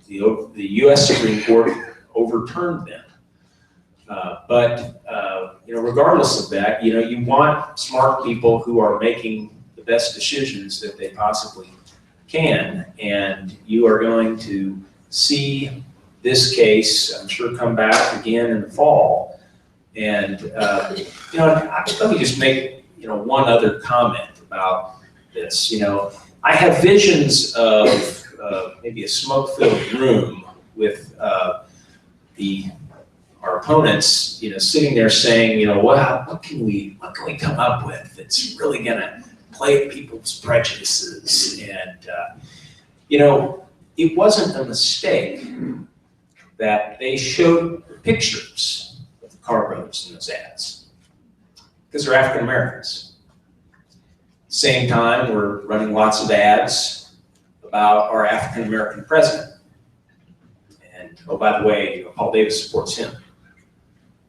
The U.S. Supreme Court overturned them. But regardless of that, you want smart people who are making the best decisions that they possibly can, and you are going to see this case, I'm sure, come back again in the fall. And let me just make one other comment about this. I have visions of maybe a smoke-filled room with our opponents, sitting there saying, what can we come up with that's really going to play people's prejudices? And it wasn't a mistake that they showed pictures of the Carr brothers in those ads. because they're African Americans. Same time, we're running lots of ads about our African American president. And oh, by the way, Paul Davis supports him.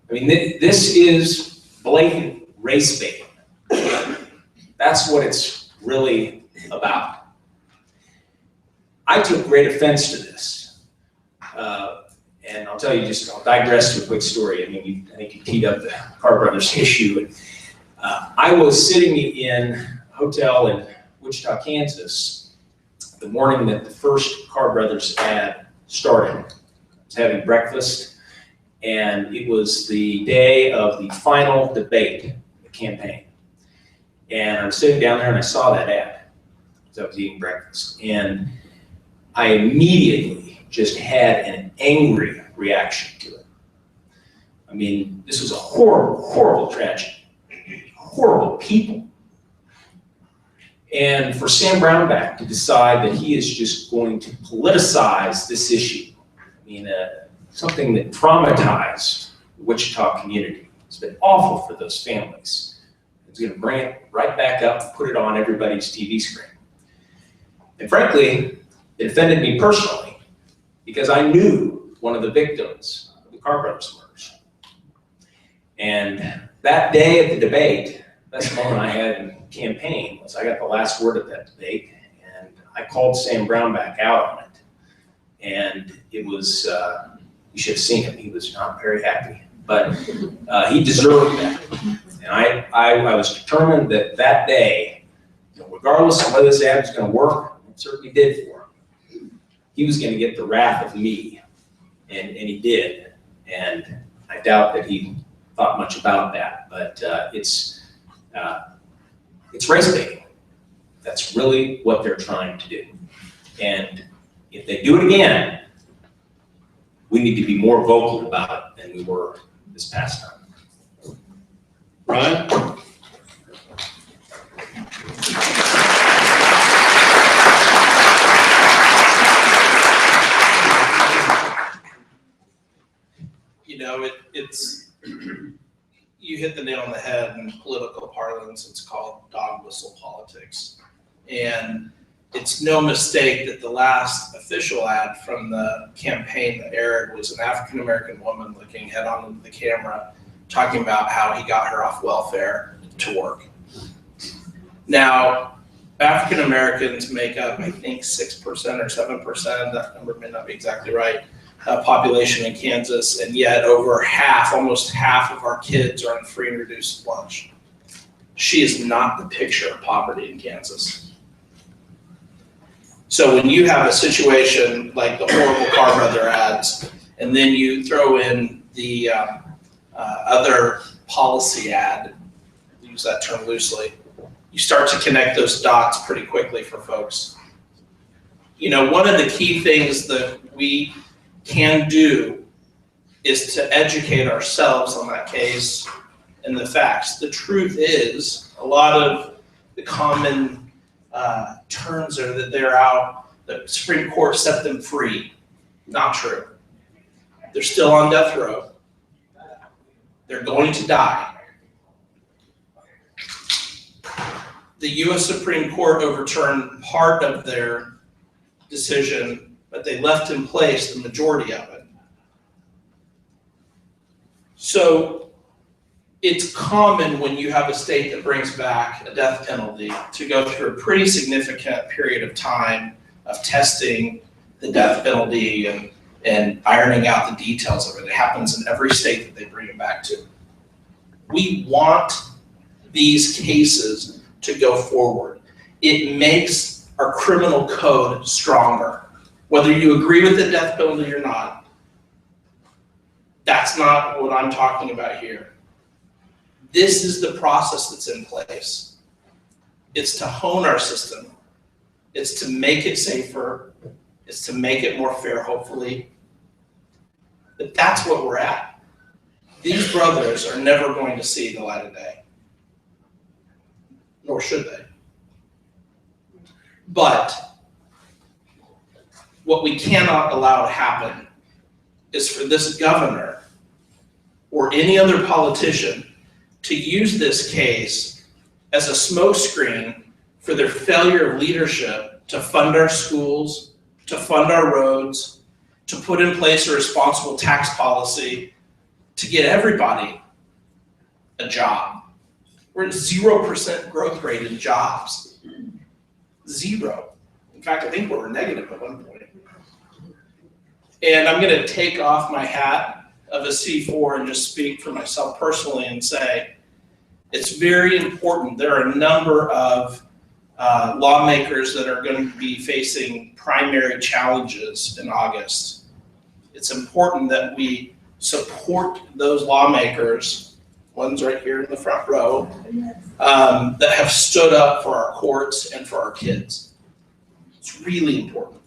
I mean, this is blatant race baiting. That's what it's really about. I took great offense to this. And I'll tell you I'll digress to a quick story. I mean, I think you teed up the Carr Brothers issue. And, I was sitting in a hotel in Wichita, Kansas, the morning that the first Carr Brothers ad started. I was having breakfast, and it was the day of the final debate, the campaign. And I was sitting down there and I saw that ad as I was eating breakfast. And I immediately just had an angry reaction to it. I mean, this was a horrible, horrible tragedy. Horrible people. And for Sam Brownback to decide that he is just going to politicize this issue, I mean, something that traumatized the Wichita community. It's been awful for those families. It's going to bring it right back up and put it on everybody's TV screen. And frankly, it offended me personally because I knew one of the victims of the Carr Brothers murders. And that day of the debate, that's the moment I had in the campaign, was I got the last word of that debate, and I called Sam Brownback out on it. And it was, you should have seen him, he was not very happy, but he deserved that. And I was determined that day, regardless of whether this ad was going to work, it certainly did for him, he was going to get the wrath of me, and he did. And I doubt that he thought much about that, but it's race baiting. That's really what they're trying to do. And if they do it again, we need to be more vocal about it than we were this past time. Brian? You know, you hit the nail on the head. In political parlance, it's called dog whistle politics. And it's no mistake that the last official ad from the campaign that aired was an African-American woman looking head on into the camera, talking about how he got her off welfare to work. Now, African-Americans make up, I think, 6% or 7%, that number may not be exactly right, population in Kansas, and yet over half, almost half of our kids are on free and reduced lunch. She is not the picture of poverty in Kansas. So when you have a situation like the horrible Carr Brother ads, and then you throw in the other policy ad, use that term loosely, you start to connect those dots pretty quickly for folks. You know, one of the key things that we can do is to educate ourselves on that case and the facts. The truth is, a lot of the common terms are that they're out, the Supreme Court set them free. Not true. They're still on death row. They're going to die. The U.S. Supreme Court overturned part of their decision, but they left in place the majority of it. So it's common when you have a state that brings back a death penalty to go through a pretty significant period of time of testing the death penalty and ironing out the details of it. It happens in every state that they bring it back to. We want these cases to go forward. It makes our criminal code stronger. Whether you agree with the death penalty or not, that's not what I'm talking about here. This is the process that's in place. It's to hone our system. It's to make it safer. It's to make it more fair, hopefully. But that's what we're at. These brothers are never going to see the light of day. Nor should they. But what we cannot allow to happen is for this governor or any other politician to use this case as a smokescreen for their failure of leadership to fund our schools, to fund our roads, to put in place a responsible tax policy, to get everybody a job. We're at 0% growth rate in jobs. 0. In fact, I think we were negative at one point. And I'm gonna take off my hat of a C4 and just speak for myself personally and say, it's very important. There are a number of lawmakers that are going to be facing primary challenges in August. It's important that we support those lawmakers, ones right here in the front row, that have stood up for our courts and for our kids. It's really important.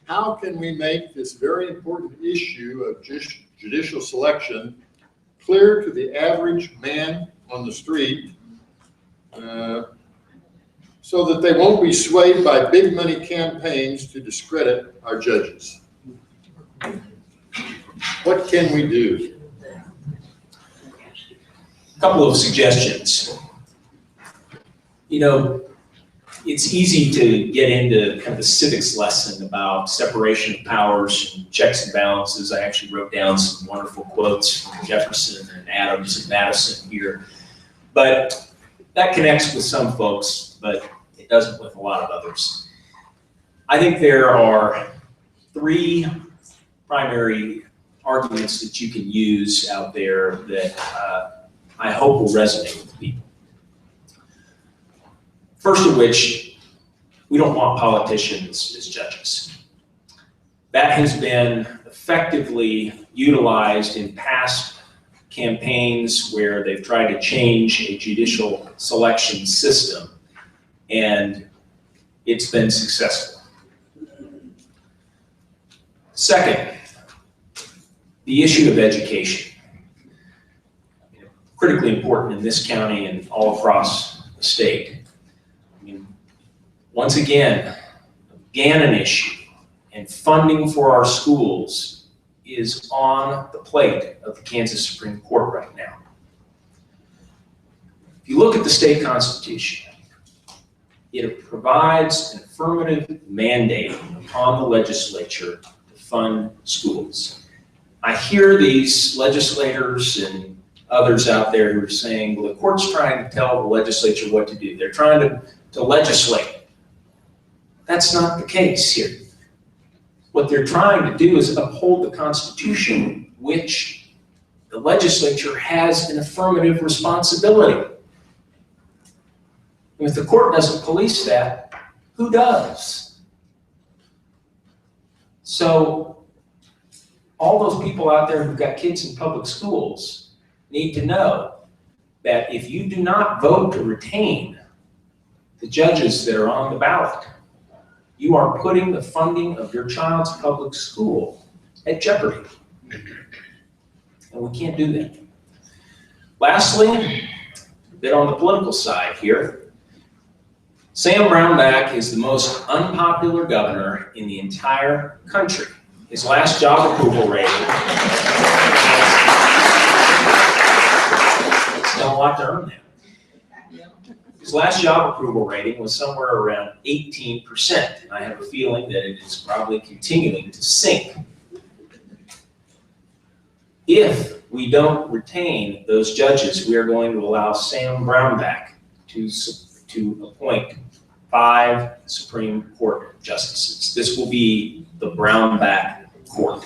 How can we make this very important issue of judicial selection clear to the average man on the street so that they won't be swayed by big money campaigns to discredit our judges? What can we do? A couple of suggestions. You know, it's easy to get into kind of the civics lesson about separation of powers, checks and balances. I actually wrote down some wonderful quotes from Jefferson and Adams and Madison here. But that connects with some folks, but it doesn't with a lot of others. I think there are 3 primary arguments that you can use out there that I hope will resonate with people. First of which, we don't want politicians as judges. That has been effectively utilized in past campaigns where they've tried to change a judicial selection system, and it's been successful. Second, the issue of education. Critically important in this county and all across the state. Once again, an issue, and funding for our schools is on the plate of the Kansas Supreme Court right now. If you look at the state constitution, it provides an affirmative mandate upon the legislature to fund schools. I hear these legislators and others out there who are saying, well, the court's trying to tell the legislature what to do. They're trying to legislate. That's not the case here. What they're trying to do is uphold the Constitution, which the legislature has an affirmative responsibility. And if the court doesn't police that, who does? So all those people out there who've got kids in public schools need to know that if you do not vote to retain the judges that are on the ballot, you are putting the funding of your child's public school at jeopardy. And we can't do that. Lastly, a bit on the political side here, Sam Brownback is the most unpopular governor in the entire country. His last job approval rating, it's done a lot to earn that. His last job approval rating was somewhere around 18%, and I have a feeling that it is probably continuing to sink. If we don't retain those judges, we are going to allow Sam Brownback to appoint 5 Supreme Court justices. This will be the Brownback Court.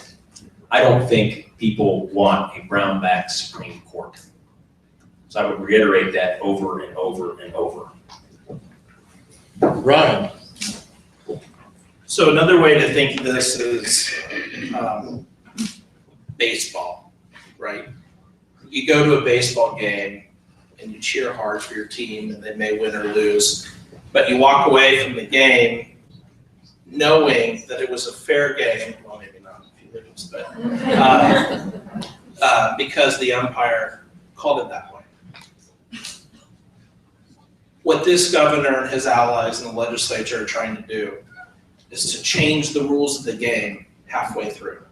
I don't think people want a Brownback Supreme Court. So I would reiterate that over and over and over. Ryan. So another way to think of this is baseball, right? You go to a baseball game and you cheer hard for your team and they may win or lose, but you walk away from the game knowing that it was a fair game. Well, maybe not if you lose, but because the umpire called it that way. What this governor and his allies in the legislature are trying to do is to change the rules of the game halfway through.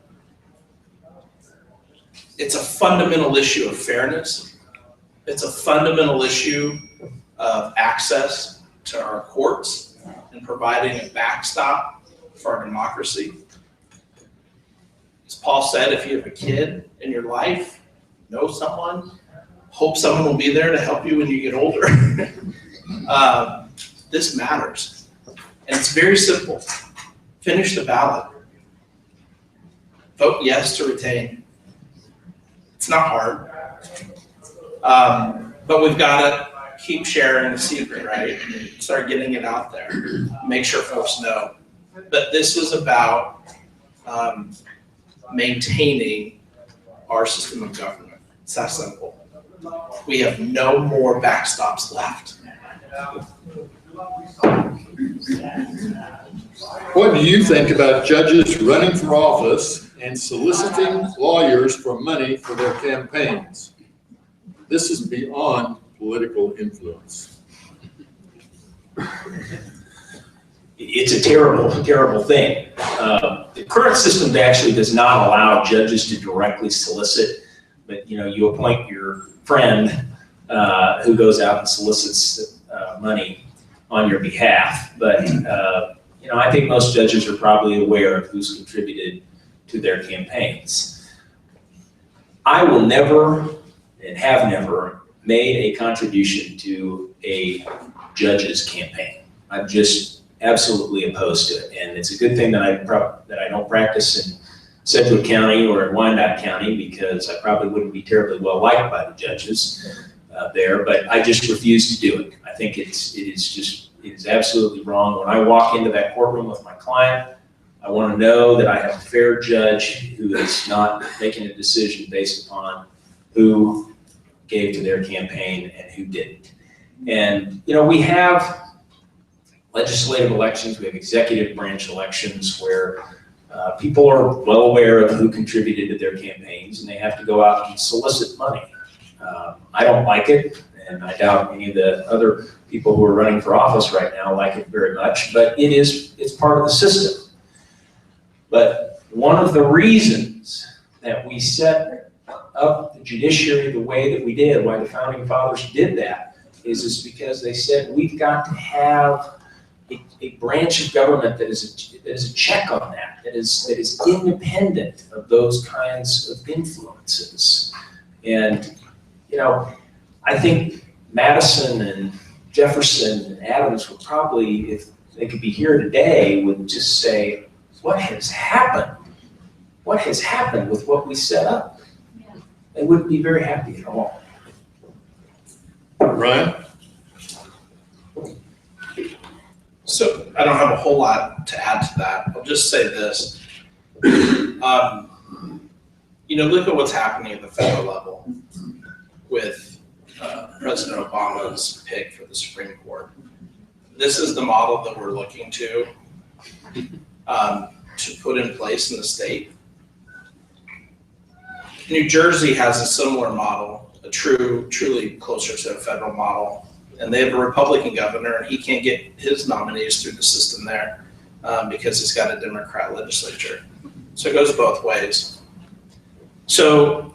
It's a fundamental issue of fairness. It's a fundamental issue of access to our courts and providing a backstop for our democracy. As Paul said, if you have a kid in your life, know someone, hope someone will be there to help you when you get older. This matters. And it's very simple. Finish the ballot. Vote yes to retain. It's not hard. But we've got to keep sharing the secret, right? Start getting it out there. Make sure folks know. But this is about maintaining our system of government. It's that simple. We have no more backstops left. What do you think about judges running for office and soliciting lawyers for money for their campaigns? This is beyond political influence. It's a terrible, terrible thing. The current system actually does not allow judges to directly solicit, but you appoint your friend who goes out and solicits money on your behalf. But I think most judges are probably aware of who's contributed to their campaigns. I will never and have never made a contribution to a judge's campaign. I'm just absolutely opposed to it, and it's a good thing that I don't practice in Sedgwick County or in Wyandotte County, because I probably wouldn't be terribly well liked by the judges there. But I just refuse to do it. I think it is absolutely wrong. When I walk into that courtroom with my client, I want to know that I have a fair judge who is not making a decision based upon who gave to their campaign and who didn't. And we have legislative elections, we have executive branch elections where people are well aware of who contributed to their campaigns, and they have to go out and solicit money. I don't like it, and I doubt any of the other people who are running for office right now like it very much, but it's part of the system. But one of the reasons that we set up the judiciary the way that we did, why the founding fathers did that, is because they said we've got to have a branch of government that is a check on that is independent of those kinds of influences. And I think Madison and Jefferson and Adams would probably, if they could be here today, would just say, what has happened? What has happened with what we set up? They wouldn't be very happy at all. Ryan? So I don't have a whole lot to add to that. I'll just say this. Look at what's happening at the federal level with President Obama's pick for the Supreme Court. This is the model that we're looking to put in place in the state. New Jersey has a similar model, a truly closer to a federal model. And they have a Republican governor, and he can't get his nominees through the system there because he's got a Democrat legislature. So it goes both ways. So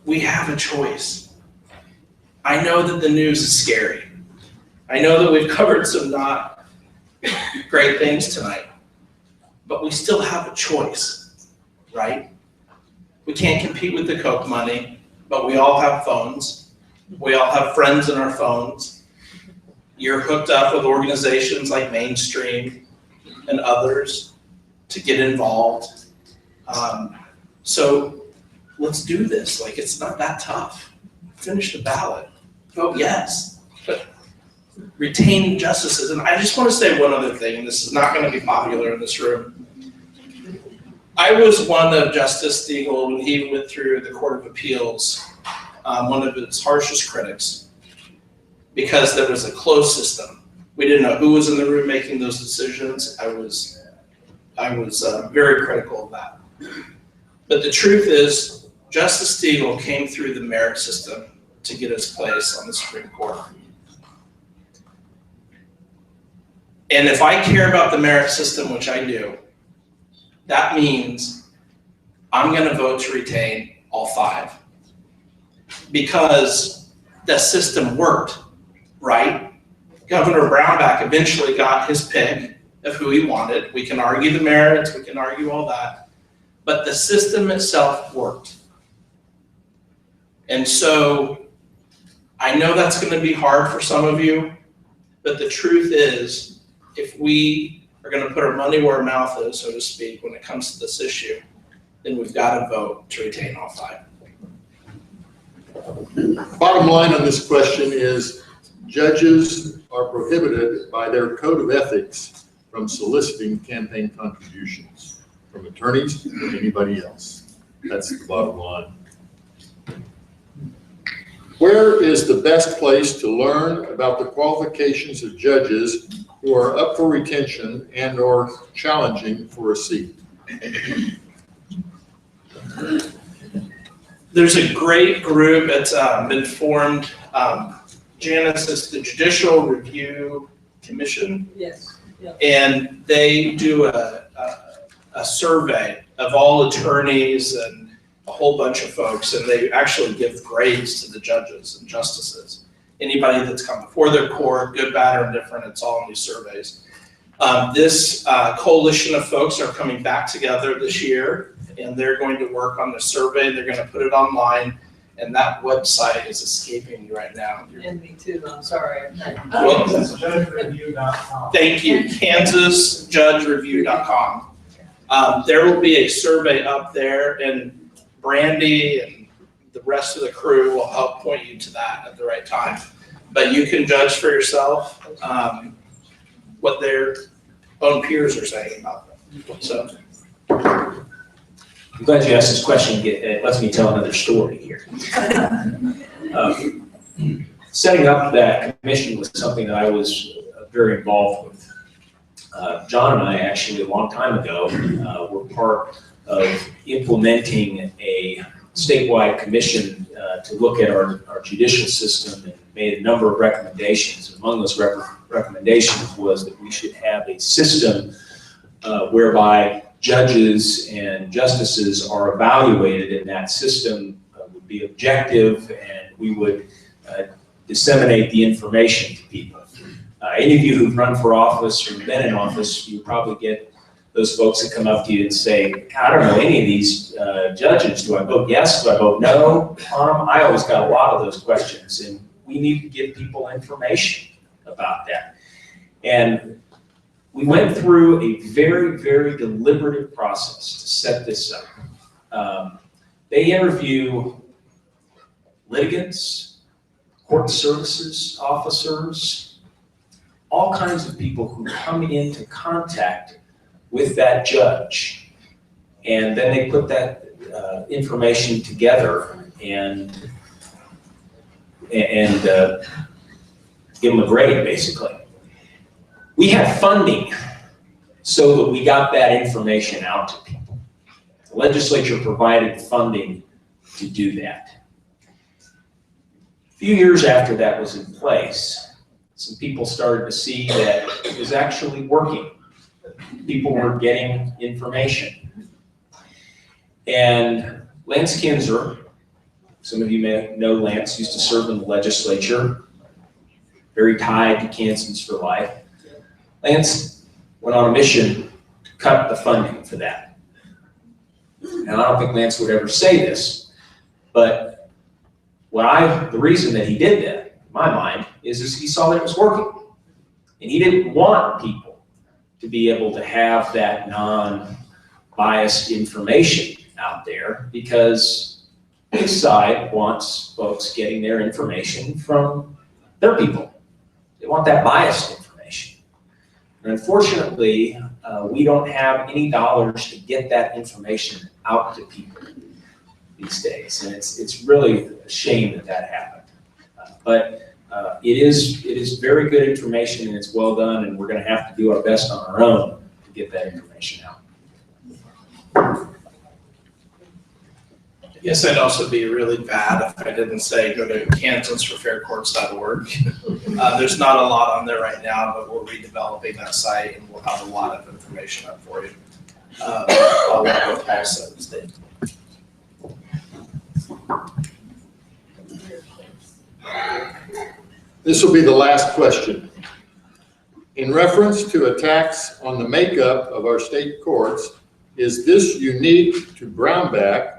we have a choice. I know that the news is scary. I know that we've covered some not great things tonight, but we still have a choice, right? We can't compete with the Coke money, but we all have phones. We all have friends in our phones. You're hooked up with organizations like Mainstream and others to get involved. So let's do this. It's not that tough. Finish the ballot. Vote yes. But retain justices. And I just want to say one other thing, and this is not going to be popular in this room. I was one of Justice Stegall when he went through the Court of Appeals, one of its harshest critics, because there was a closed system. We didn't know who was in the room making those decisions. I was very critical of that. But the truth is, Justice Stegall came through the merit system to get his place on the Supreme Court. And if I care about the merit system, which I do, that means I'm going to vote to retain all 5. Because the system worked, right? Governor Brownback eventually got his pick of who he wanted. We can argue the merits, we can argue all that, but the system itself worked. And so I know that's going to be hard for some of you, but the truth is, if we are going to put our money where our mouth is, so to speak, when it comes to this issue, then we've got to vote to retain all 5. Bottom line on this question is judges are prohibited by their code of ethics from soliciting campaign contributions from attorneys or anybody else. That's the bottom line. Where is the best place to learn about the qualifications of judges who are up for retention and or challenging for a seat? There's a great group that's been formed. Janice is the Judicial Review Commission. Yes. Yeah. And they do a survey of all attorneys and a whole bunch of folks, and they actually give grades to the judges and justices. Anybody that's come before their court, good, bad, or indifferent, it's all in these surveys. This coalition of folks are coming back together this year, and they're going to work on the survey. They're going to put it online, and that website is escaping me right now. And me too, I'm sorry. Well, JudgeReview.com. Thank you, KansasJudgeReview.com. There will be a survey up there, and Brandy and the rest of the crew will help point you to that at the right time. But you can judge for yourself what their own peers are saying about them. So. I'm glad you asked this question. It lets me tell another story here. Setting up that commission was something that I was very involved with. John and I actually, a long time ago, were part of implementing a statewide commission to look at our judicial system and made a number of recommendations. Among those recommendations was that we should have a system whereby judges and justices are evaluated, and that system would be objective, and we would disseminate the information to people. Any of you who've run for office or been in office, you probably get those folks that come up to you and say, I don't know any of these judges. Do I vote yes? Do I vote no on them? I always got a lot of those questions, and we need to give people information about that. And we went through a very, very deliberative process to set this up. They interview litigants, court services officers, all kinds of people who come into contact with that judge. And then they put that information together and give them a grade, basically. We had funding so that we got that information out to people. The legislature provided funding to do that. A few years after that was in place, some people started to see that it was actually working. People were getting information. And Lance Kinzer, some of you may know Lance, used to serve in the legislature, very tied to Kansans for life. Lance went on a mission to cut the funding for that. And I don't think Lance would ever say this, but the reason that he did that, in my mind, is he saw that it was working. And he didn't want people to be able to have that non-biased information out there, because his side wants folks getting their information from their people. They want that biased information. And unfortunately, we don't have any dollars to get that information out to people these days. And it's really a shame that happened. But it is very good information, and it's well done, and we're going to have to do our best on our own to get that information out. I guess I'd also be really bad if I didn't say go to Kansans for faircourts.org. There's not a lot on there right now, but we're redeveloping that site and we'll have a lot of information up for you. I'll let go past that state. This will be the last question. In reference to attacks on the makeup of our state courts, is this unique to Brownback,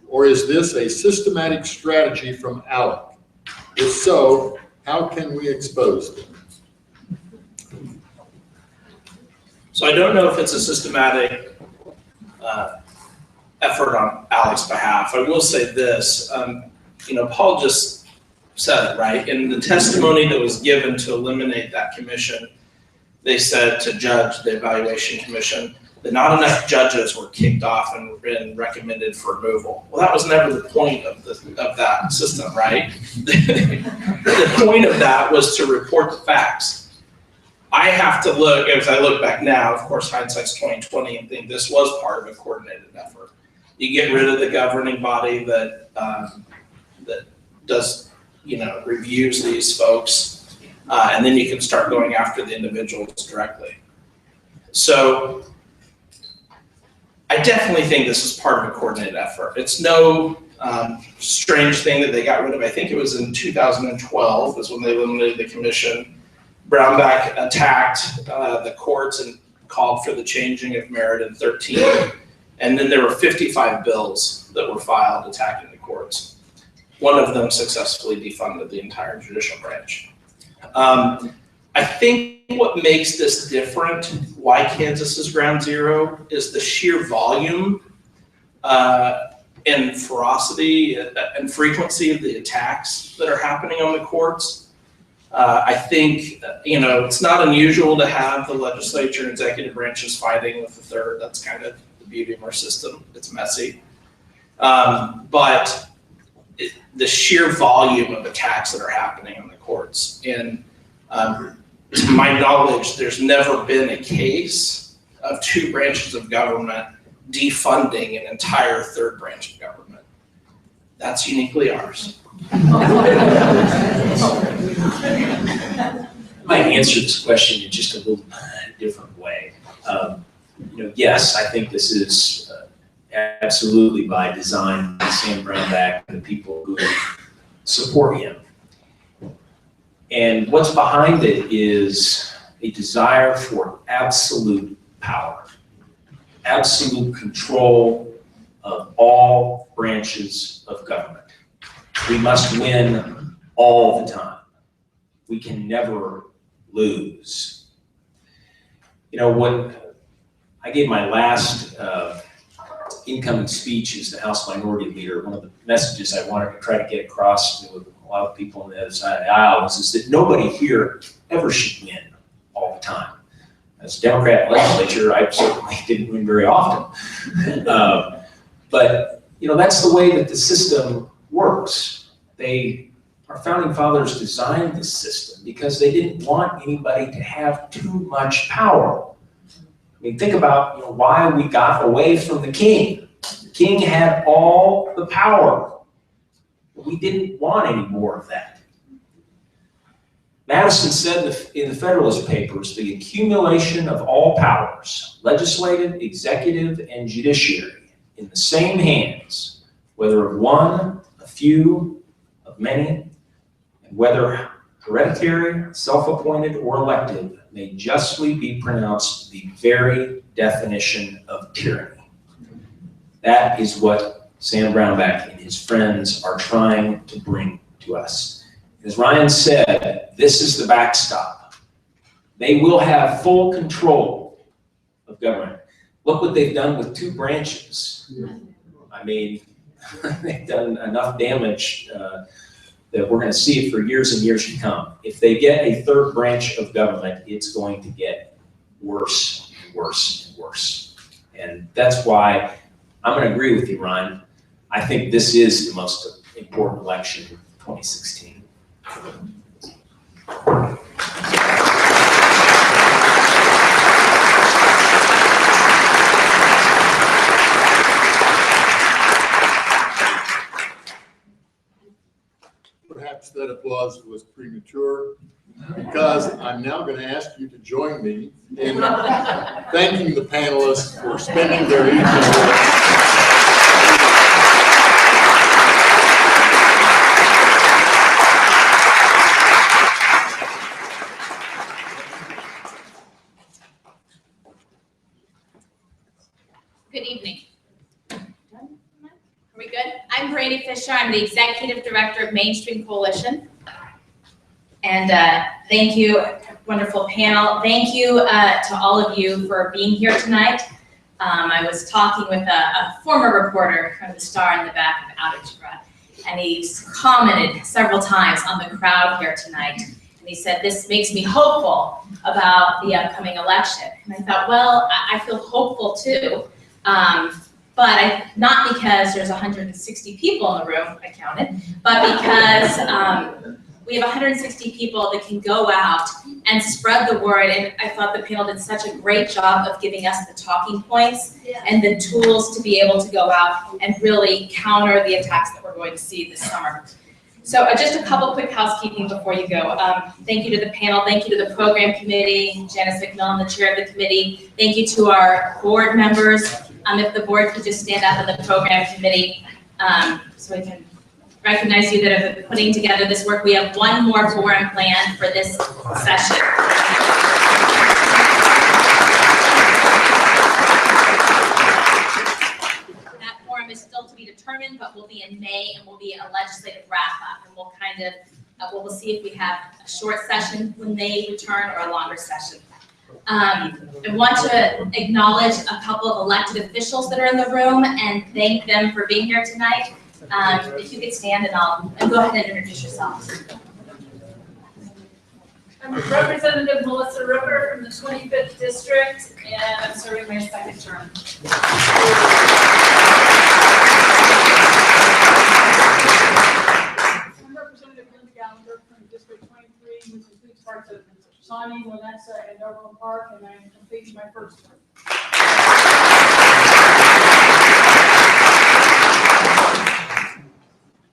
or is this a systematic strategy from ALEC? If so, how can we expose them? So I don't know if it's a systematic effort on Alec's behalf. I will say this, Paul just said it, right? In the testimony that was given to eliminate that commission, they said to judge the evaluation commission that not enough judges were kicked off and been recommended for removal. Well, that was never the point of that system, right? The point of that was to report the facts. I have to look, as I look back now, of course, hindsight's 20/20, and think this was part of a coordinated effort. You get rid of the governing body that does, reviews these folks, and then you can start going after the individuals directly. So I definitely think this is part of a coordinated effort. It's no strange thing that they got rid of. I think it was in 2012 is when they eliminated the commission. Brownback attacked the courts and called for the changing of merit in 13. And then there were 55 bills that were filed attacking the courts. One of them successfully defunded the entire judicial branch. I think what makes this different, why Kansas is ground zero, is the sheer volume and ferocity and frequency of the attacks that are happening on the courts. I think, it's not unusual to have the legislature and executive branches fighting with the third. That's kind of the beauty of our system. It's messy. But the sheer volume of attacks that are happening on the courts. And to my knowledge, there's never been a case of two branches of government defunding an entire third branch of government. That's uniquely ours. I might answer this question in just a little different way. Yes, I think this is absolutely by design by Sam Brownback and the people who support him. And what's behind it is a desire for absolute power, absolute control of all branches of government. We must win all the time. We can never lose. When I gave my last incoming speech as the House Minority Leader, one of the messages I wanted to try to get across to a lot of people on the other side of the aisle is that nobody here ever should win all the time. As a Democrat legislature, I certainly didn't win very often. But that's the way that the system works. Our founding fathers designed this system because they didn't want anybody to have too much power. I mean, think about why we got away from the king. The king had all the power. We didn't want any more of that. Madison said in the Federalist Papers, the accumulation of all powers, legislative, executive, and judiciary, in the same hands, whether of one, a few, of many, and whether hereditary, self-appointed, or elective, may justly be pronounced the very definition of tyranny. That is what Sam Brownback and his friends are trying to bring to us. As Ryan said, this is the backstop. They will have full control of government. Look what they've done with two branches. I mean, they've done enough damage that we're going to see it for years and years to come. If they get a third branch of government, it's going to get worse and worse and worse. And that's why I'm going to agree with you, Ryan. I think this is the most important election of 2016. Perhaps that applause was premature, because I'm now going to ask you to join me in thanking the panelists for spending their evening with us. Good evening. Are we good? I'm Brady Fisher. I'm the Executive Director of Mainstream Coalition. And thank you, wonderful panel. Thank you to all of you for being here tonight. I was talking with a former reporter from the Star in the back of Outage Breath, and he's commented several times on the crowd here tonight. And he said, this makes me hopeful about the upcoming election. And I thought, well, I feel hopeful too. But not because there's 160 people in the room, I counted, but because we have 160 people that can go out and spread the word. And I thought the panel did such a great job of giving us the talking points and the tools to be able to go out and really counter the attacks that we're going to see this summer. So just a couple quick housekeeping before you go. Thank you to the panel. Thank you to the program committee, Janice McMillan, the chair of the committee. Thank you to our board members. If the board could just stand up in the program committee so we can recognize you that have been putting together this work. We have one more forum planned for this session. That forum is still to be determined, but will be in May and will be a legislative wrap-up. And we'll kind of, we'll see if we have a short session when they return or a longer session. I want to acknowledge a couple of elected officials that are in the room and thank them for being here tonight. If you could stand and go ahead and introduce yourselves. I'm Representative Melissa Ripper from the 25th District, and I'm serving my second term. I'm Representative Linda Gallagher from District 23, which includes parts of Shawnee, Lenexa, and Overland Park, and I'm completing my first term.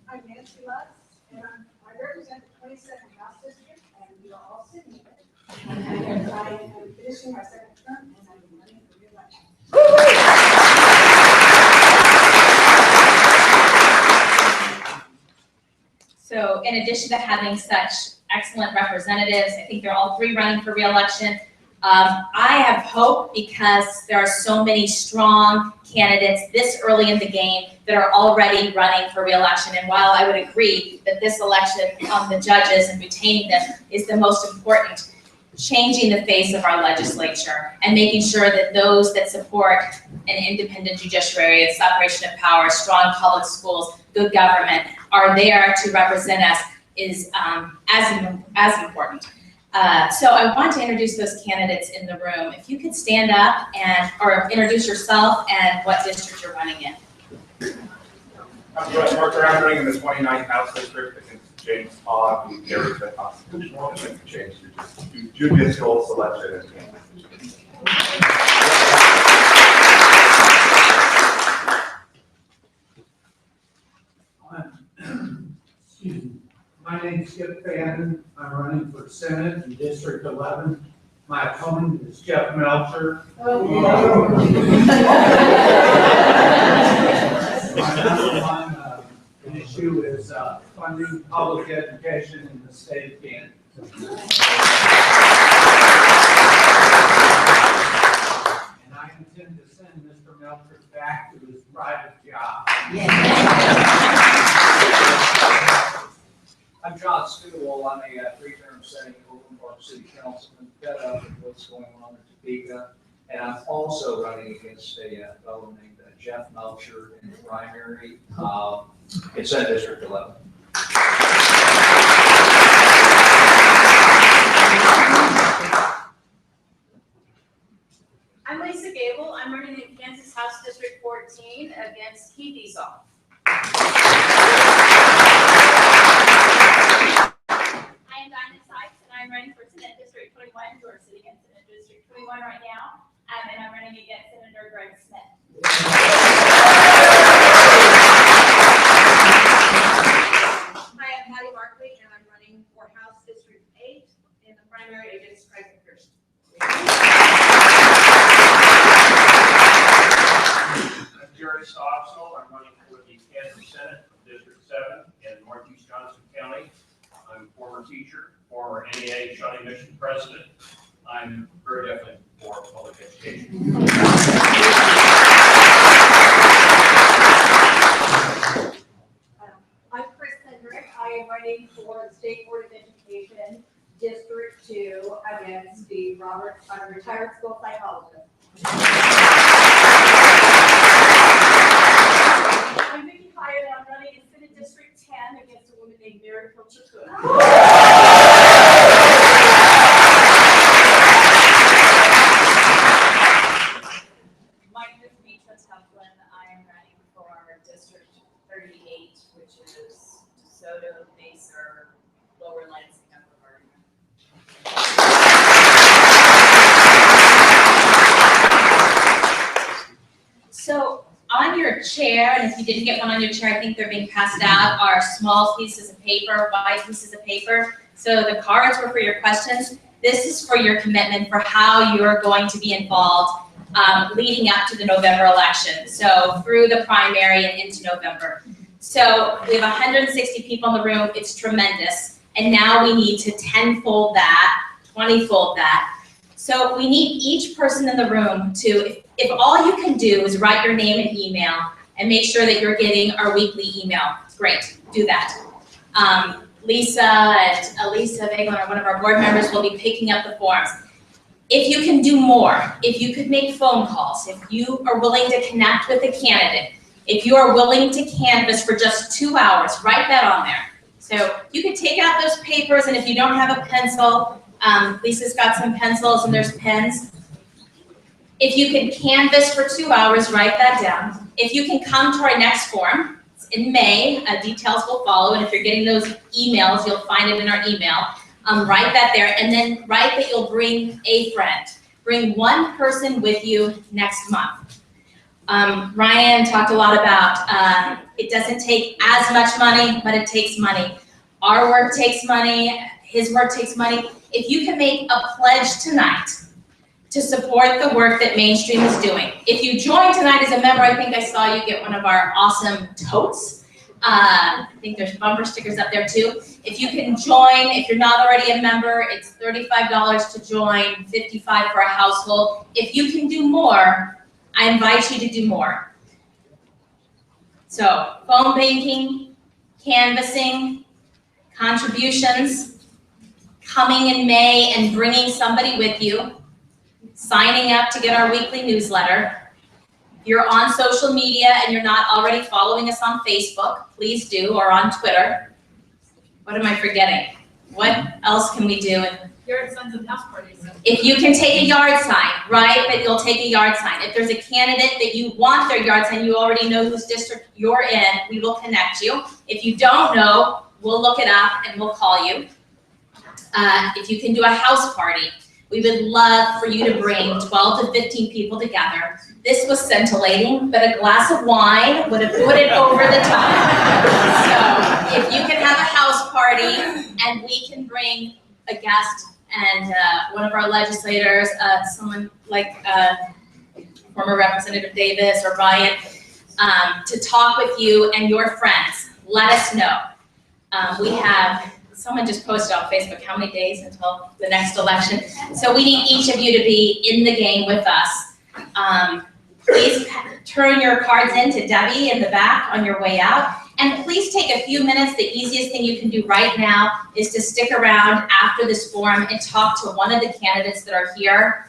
I'm Nancy Lutz, and I represent the 22nd House District, and we are all sitting here. And I am finishing my second term, and I'm running for re-election. So in addition to having such excellent representatives, I think they're all three running for re-election. I have hope because there are so many strong candidates this early in the game that are already running for re-election. And while I would agree that this election on the judges and retaining them is the most important, changing the face of our legislature and making sure that those that support an independent judiciary, a separation of powers, strong public schools, good government are there to represent us is as important. So I want to introduce those candidates in the room. If you could stand up or introduce yourself and what district you're running in. I'm Mark. I'm running in the 29th House District against James Hogg, who carries the constitutional amendment to change the judicial selection in Kansas. Excuse me. My name's Skip Fannin. I'm running for Senate in District 11. My opponent is Jeff Melcher. My number one issue is funding public education in the state of Kansas. And I intend to send Mr. Melcher back to his private job. I'm John Stewell. I'm a three-term sitting Overland Park City Councilman, fed up with what's going on in Topeka. And I'm also running against a fellow named Jeff Melcher in the primary. It's in District 11. I'm Lisa Gable. I'm running in Kansas House District 14 against Keith Esau. I am Diamond Sykes, and I'm running for Senate District 21, who are sitting in Senate District 21 right now, and I'm running against Senator Greg Smith. Hi, I'm Patty Markley, running for the Kansas Senate, District 7 in Northeast Johnson County. I'm a former teacher, former NEA Shawnee Mission president. I'm very definitely for public education. I'm Chris Hendrick. I am running for the State Board of Education, District 2, against the retired school psychologist. I'm Vicki Hyatt. I'm running in Senate District 10 against a woman named Mary Pilcher. My name is Mitra Teflin. I am running for District 38, which is DeSoto, Macer, Lower Lansing, Upper Gardner. So on your chair, and if you didn't get one on your chair, I think they're being passed out, are small pieces of paper, white pieces of paper. So the cards were for your questions. This is for your commitment for how you're going to be involved leading up to the November election. So through the primary and into November. So we have 160 people in the room. It's tremendous. And now we need to 10-fold that, 20-fold that. So we need each person in the room to, if all you can do is write your name and email and make sure that you're getting our weekly email, great, do that. Lisa and Elisa Vaglin, one of our board members, will be picking up the forms. If you can do more, if you could make phone calls, if you are willing to connect with a candidate, if you are willing to canvass for just 2 hours, write that on there. So you can take out those papers, and if you don't have a pencil, Lisa's got some pencils and there's pens. If you can canvass for 2 hours, write that down. If you can come to our next forum, in May, details will follow, and if you're getting those emails, you'll find it in our email. Write that there, and then write that you'll bring a friend. Bring one person with you next month. Ryan talked a lot about it doesn't take as much money, but it takes money. Our work takes money, his work takes money. If you can make a pledge tonight to support the work that Mainstream is doing. If you join tonight as a member, I think I saw you get one of our awesome totes. I think there's bumper stickers up there too. If you can join, if you're not already a member, it's $35 to join, $55 for a household. If you can do more, I invite you to do more. So phone banking, canvassing, contributions, coming in May and bringing somebody with you, signing up to get our weekly newsletter. If you're on social media and you're not already following us on Facebook, please do, or on Twitter. What am I forgetting? What else can we do? Yard signs and house parties. If you can take a yard sign, right, that you'll take a yard sign. If there's a candidate that you want their yard sign, you already know whose district you're in, we will connect you. If you don't know, we'll look it up and we'll call you. If you can do a house party, we would love for you to bring 12 to 15 people together. This was scintillating, but a glass of wine would have put it over the top. So if you can have a house party and we can bring a guest and one of our legislators, someone like former Representative Davis or Ryan, to talk with you and your friends, let us know. We have, someone just posted on Facebook, how many days until the next election? So we need each of you to be in the game with us. Please turn your cards in to Debbie in the back on your way out. And please take a few minutes. The easiest thing you can do right now is to stick around after this forum and talk to one of the candidates that are here.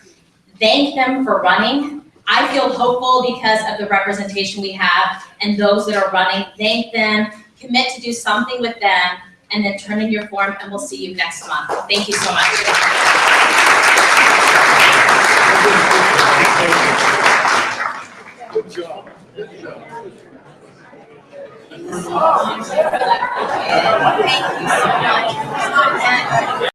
Thank them for running. I feel hopeful because of the representation we have and those that are running. Thank them, commit to do something with them, and then turn in your form, and we'll see you next month. Thank you so much. Good job. Good job. Thank you so much.